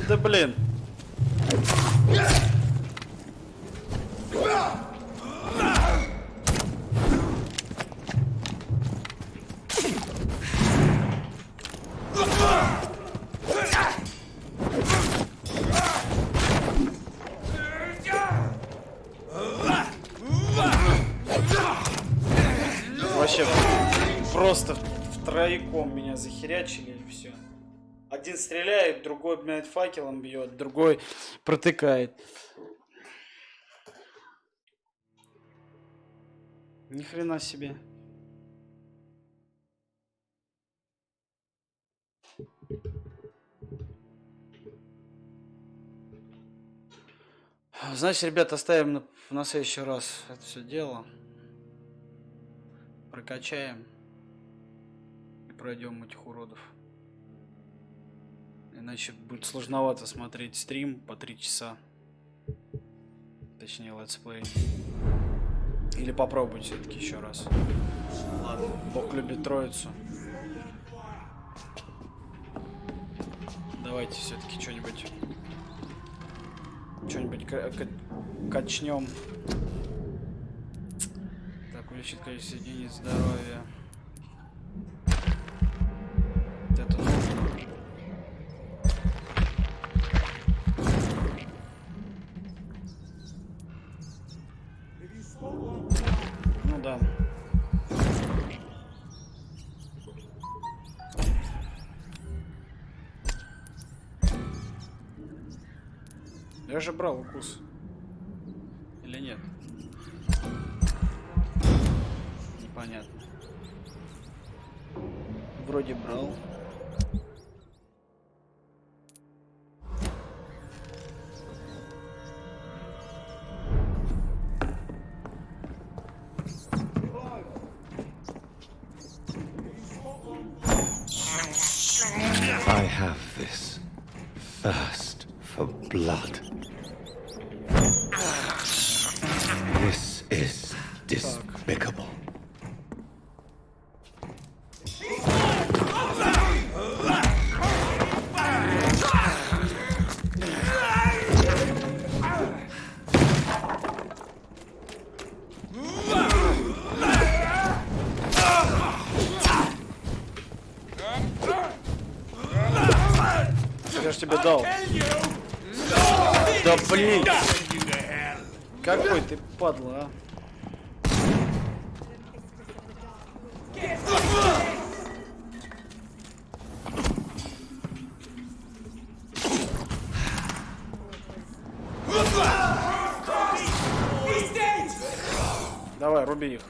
Да блин. Вообще просто втроеком меня захерячили и все. Один стреляет, другой, блядь, факелом бьет, другой протыкает. Ни хрена себе. Значит, ребята, оставим на следующий раз это все дело. Прокачаем. И пройдем этих уродов. Иначе будет сложновато смотреть стрим по 3 часа. Точнее, летсплей. Или попробуйте все-таки еще раз. Ладно, Бог любит троицу. Давайте все-таки что-нибудь качнем. Так, увеличит количество единиц здоровья. Это нужно. Ну да. Я же брал укус. Или нет? Непонятно. Вроде брал. I have this thirst for blood. This is despicable. тебе дал? Да блин! Какой ты падла, а? Давай, руби их.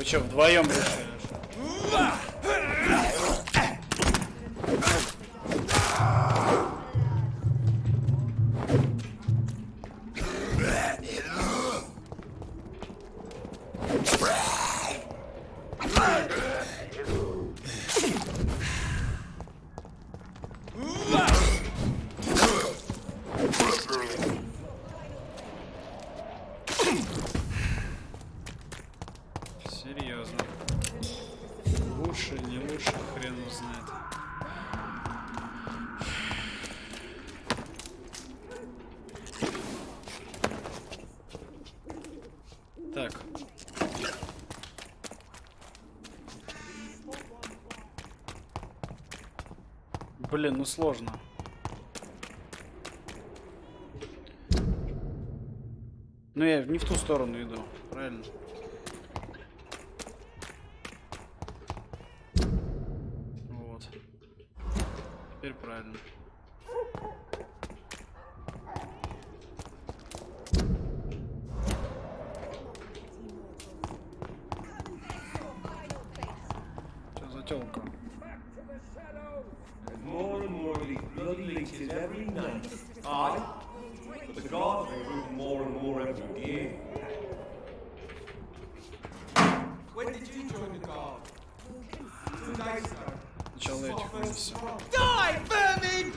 Че, вдвоем решили? Серьезно. Лучше, не лучше, хрен узнает. Так. Блин, ну сложно. Ну я не в ту сторону иду, правильно? Вот. Теперь правильно. Что за тёлка? More and more of these bloody leeches every night. Aye, but the gods recruit more and more every day. When did you join the guard? 2 days ago. Сначала этих вынесем. Die, vermin!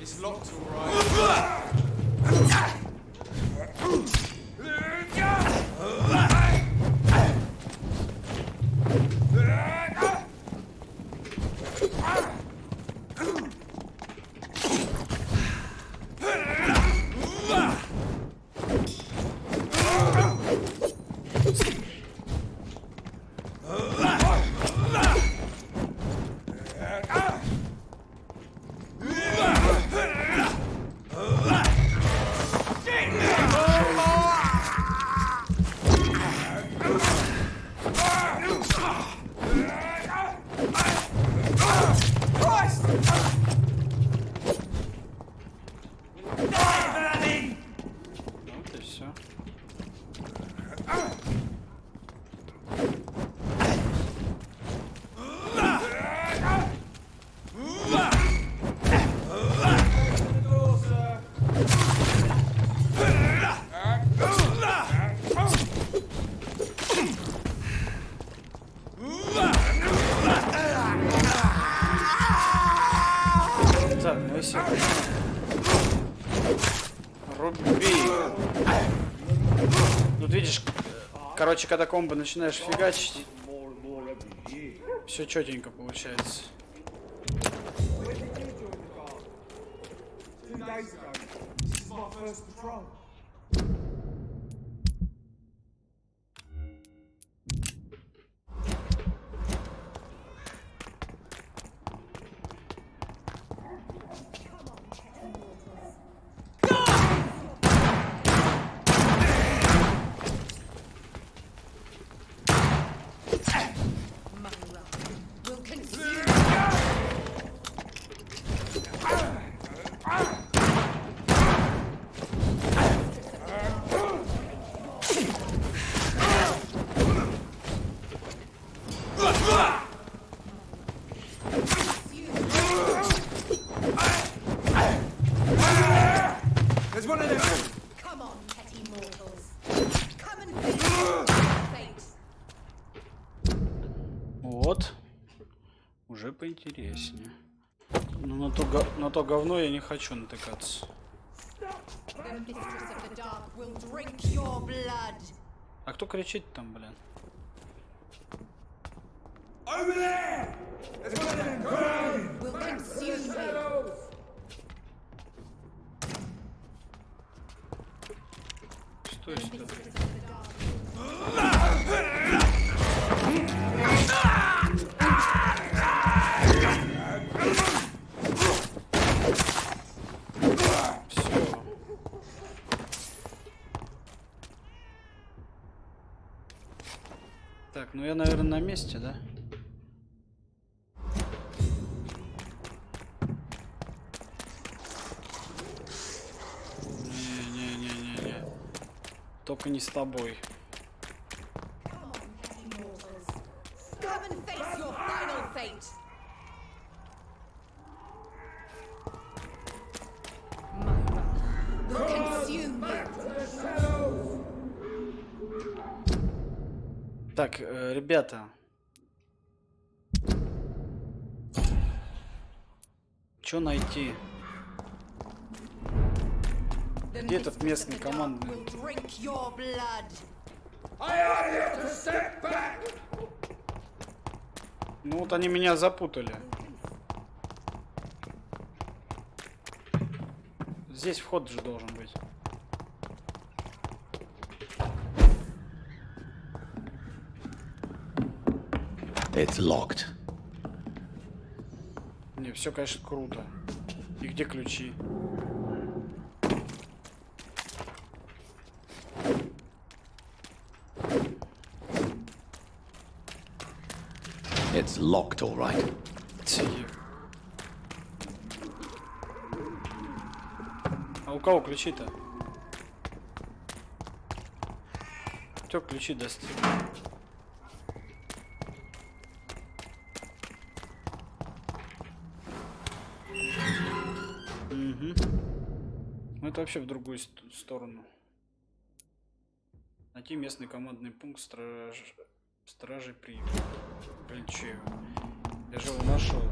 It's locked all right. Тут видишь, короче, когда комбо начинаешь фигачить, все четенько получается. Вот. Уже поинтереснее. Но на то говно я не хочу натыкаться. А кто кричит там, блин? Стой, стой. Так, ну я, наверное, на месте, да? Не-не-не-не-не. Только не с тобой. Так, ребята. Чё найти? Где этот местный командный? Ну вот они меня запутали. Здесь вход же должен быть. It's locked. Не, все, конечно, круто. И где ключи? It's locked, all right. А у кого ключи-то? Кто ключи даст? Ну это вообще в другую сторону. Найти местный командный пункт стражей при... Блин, че его? Я же его нашел.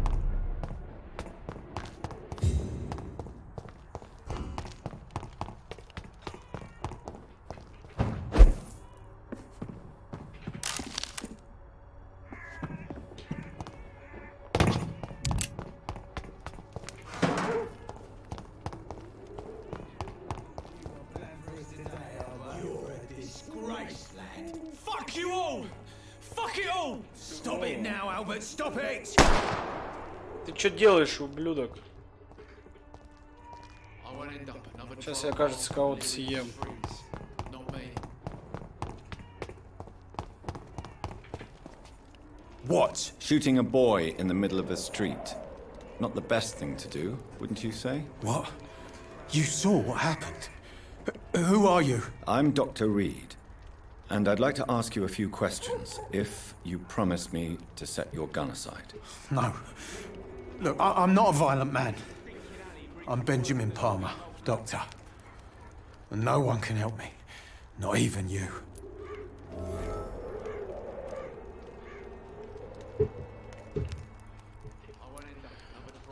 Fuck you all! Fuck it all! Stop it now, Albert! Stop it! Ты что делаешь, ублюдок? Сейчас я, кажется, кого-то съем. What? Shooting a boy in the middle of the street. Not the best thing to do, wouldn't you say? What? You saw what happened? Who are you? I'm Dr. Reed, and I'd like to ask you a few questions, if you promise me to set your gun aside. No. Look, I'm not a violent man. I'm Benjamin Palmer, doctor. And no one can help me. Not even you.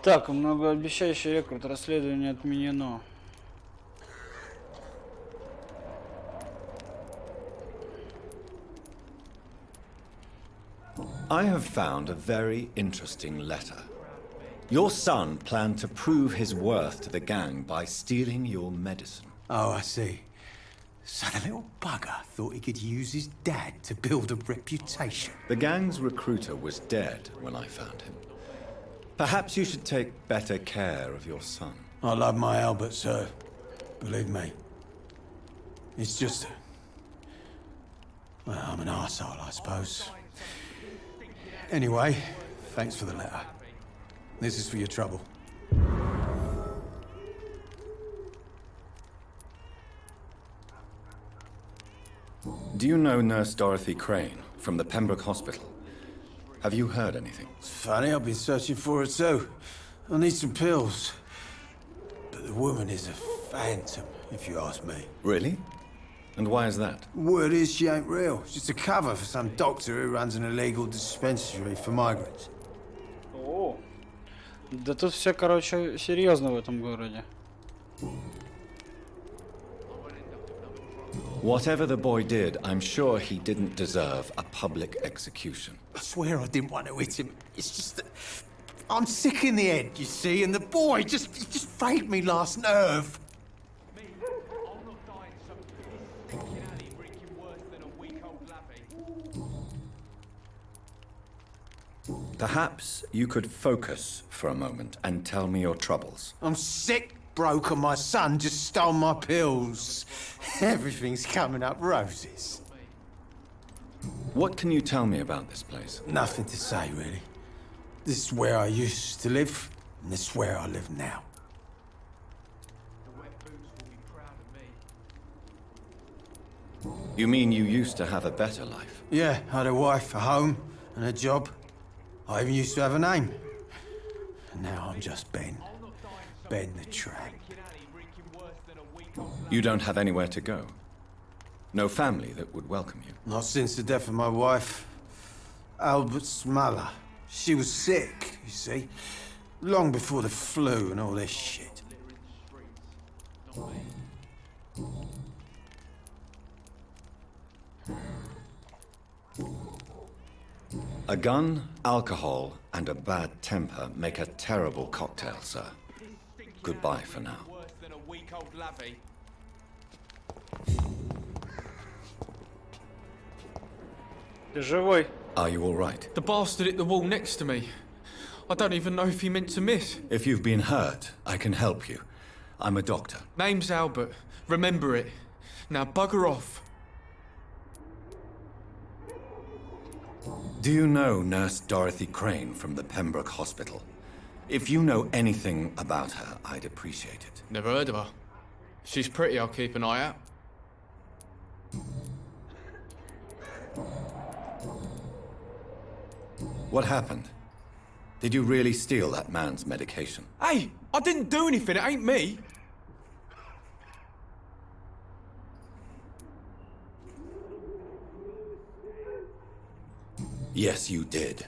Так, многообещающий рекорд расследования отменено. I have found a very interesting letter. Your son planned to prove his worth to the gang by stealing your medicine. Oh, I see. So the little bugger thought he could use his dad to build a reputation. The gang's recruiter was dead when I found him. Perhaps you should take better care of your son. I love my Albert, sir. Believe me. It's just... Well, I'm an arsehole, I suppose. Anyway, thanks for the letter. This is for your trouble. Do you know Nurse Dorothy Crane from the Pembroke Hospital? Have you heard anything? It's funny, I've been searching for her too. I need some pills. But the woman is a phantom, if you ask me. Really? And why is that? Word is she ain't real. It's just a cover for some doctor who runs an illegal dispensary for migrants. О, да тут все, короче, серьезно в этом городе. Whatever the boy did, I'm sure he didn't deserve a public execution. I swear I didn't want to hit him. It's just that I'm sick in the head, you see, and the boy just frayed me last nerve. Perhaps you could focus for a moment and tell me your troubles. I'm sick, broke, and my son just stole my pills. Everything's coming up roses. What can you tell me about this place? Nothing to say, really. This is where I used to live, and this is where I live now. You mean you used to have a better life? Yeah, I had a wife, a home, and a job. I even used to have a name. And now I'm just Ben. Ben the Tramp. You don't have anywhere to go? No family that would welcome you? Not since the death of my wife, Albert's mother. She was sick, you see. Long before the flu and all this shit. A gun, alcohol, and a bad temper make a terrible cocktail, sir. Goodbye for now. Ты живой? Are you all right? The bastard hit the wall next to me. I don't even know if he meant to miss. If you've been hurt, I can help you. I'm a doctor. Name's Albert. Remember it. Now bugger off. Do you know Nurse Dorothy Crane from the Pembroke Hospital? If you know anything about her, I'd appreciate it. Never heard of her. If she's pretty, I'll keep an eye out. What happened? Did you really steal that man's medication? Hey, I didn't do anything. It ain't me. Yes, you did.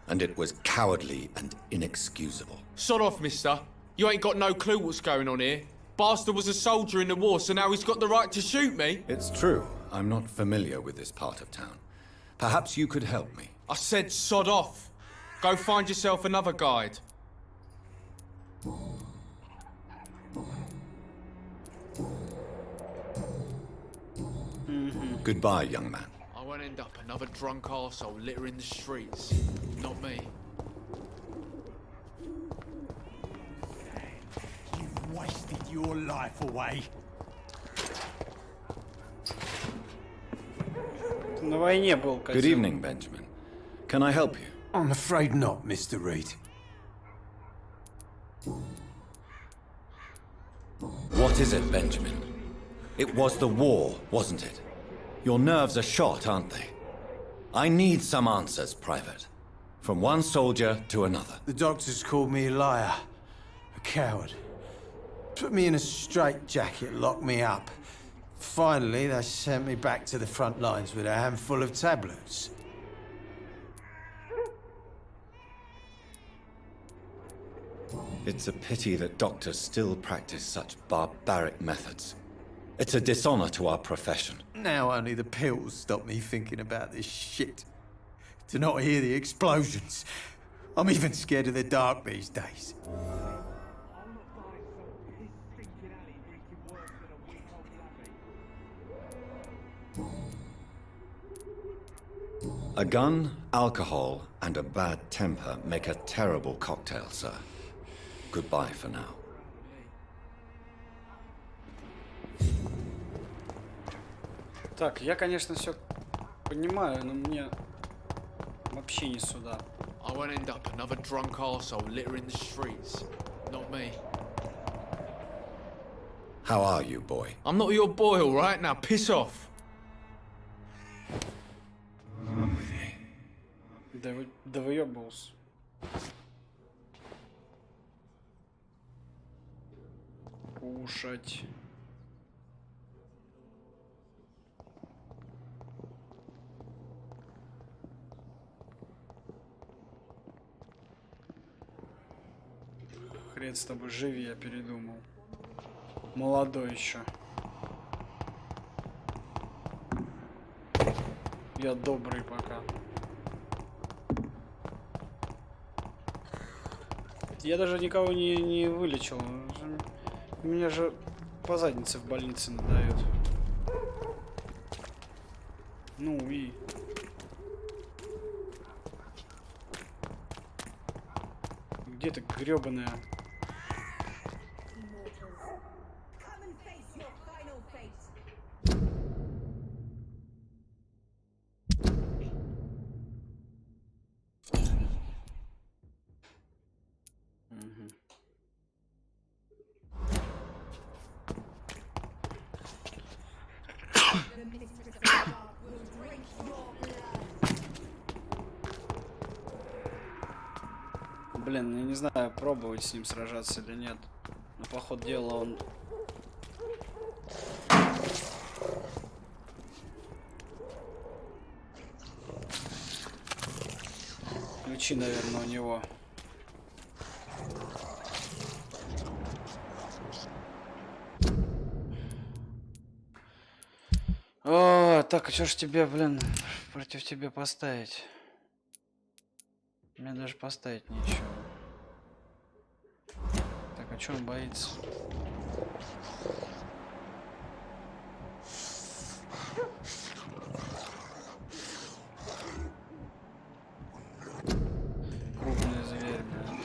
And it was cowardly and inexcusable. Sod off, mister. You ain't got no clue what's going on here. Bastard was a soldier in the war, so now he's got the right to shoot me. It's true. I'm not familiar with this part of town. Perhaps you could help me. I said sod off. Go find yourself another guide. Goodbye, young man. I won't end up another drunk arsehole littering the streets. Not me. You've wasted your life away. На войне был, козел. Good evening, Benjamin. Can I help you? I'm afraid not, Mr. Reed. What is it, Benjamin? It was the war, wasn't it? Your nerves are shot, aren't they? I need some answers, Private. From one soldier to another. The doctors called me a liar, a coward. Put me in a straitjacket, locked me up. Finally, they sent me back to the front lines with a handful of tablets. It's a pity that doctors still practice such barbaric methods. It's a dishonor to our profession. Now only the pills stop me thinking about this shit. To not hear the explosions. I'm even scared of the dark these days. A gun, alcohol, and a bad temper make a terrible cocktail, sir. Goodbye for now. Так, я, конечно, все понимаю, но мне вообще не сюда. I won't end up another drunk arsehole littering the streets. Not me. How are you, boy? I'm not your boy, all right? Now piss off. Да выебывался. Кушать. Хрен с тобой, живи, я передумал. Молодой еще. Я добрый пока. Я даже никого не вылечил. Меня же по заднице в больнице надают. Ну и... Где ты, грёбаная? Блин, я не знаю, пробовать с ним сражаться или нет. Но по ходу дела он... Ключи, наверное, у него. О, так, а что ж тебе, блин, против тебя поставить? Мне даже поставить нечего. Так, а чё он боится? Крупный зверь, блин.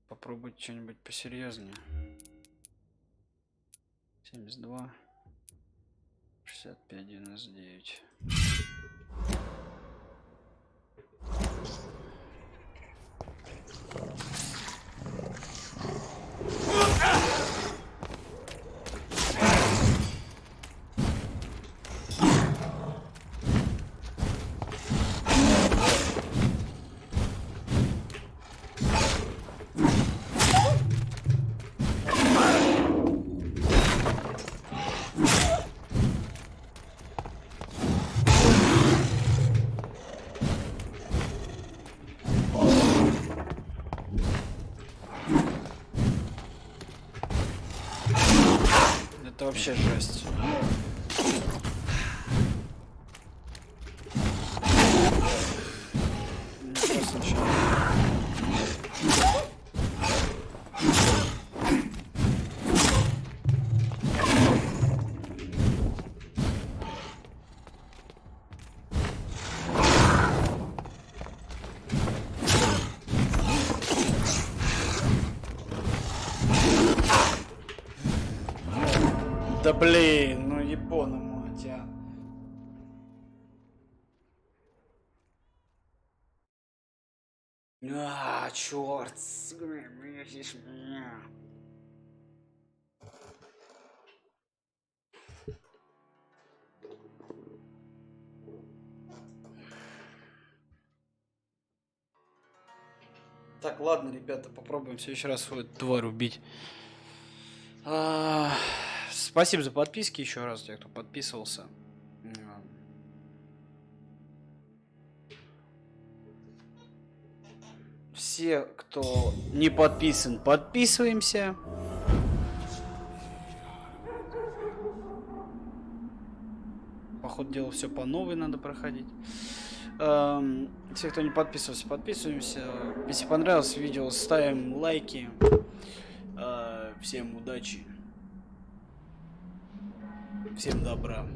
Попробовать что-нибудь посерьезнее. 72, 65, 99. Это вообще жесть. Да блин, ну ебану мать, а. А, черт. Так, ладно, ребята, попробуем в следующий раз свою тварь убить. Спасибо за подписки еще раз, те, кто подписывался. Все, кто не подписан, подписываемся. По ходу дела все по новой надо проходить. Все, кто не подписывался, подписываемся. Если понравилось видео, ставим лайки. Всем удачи. Всем добра.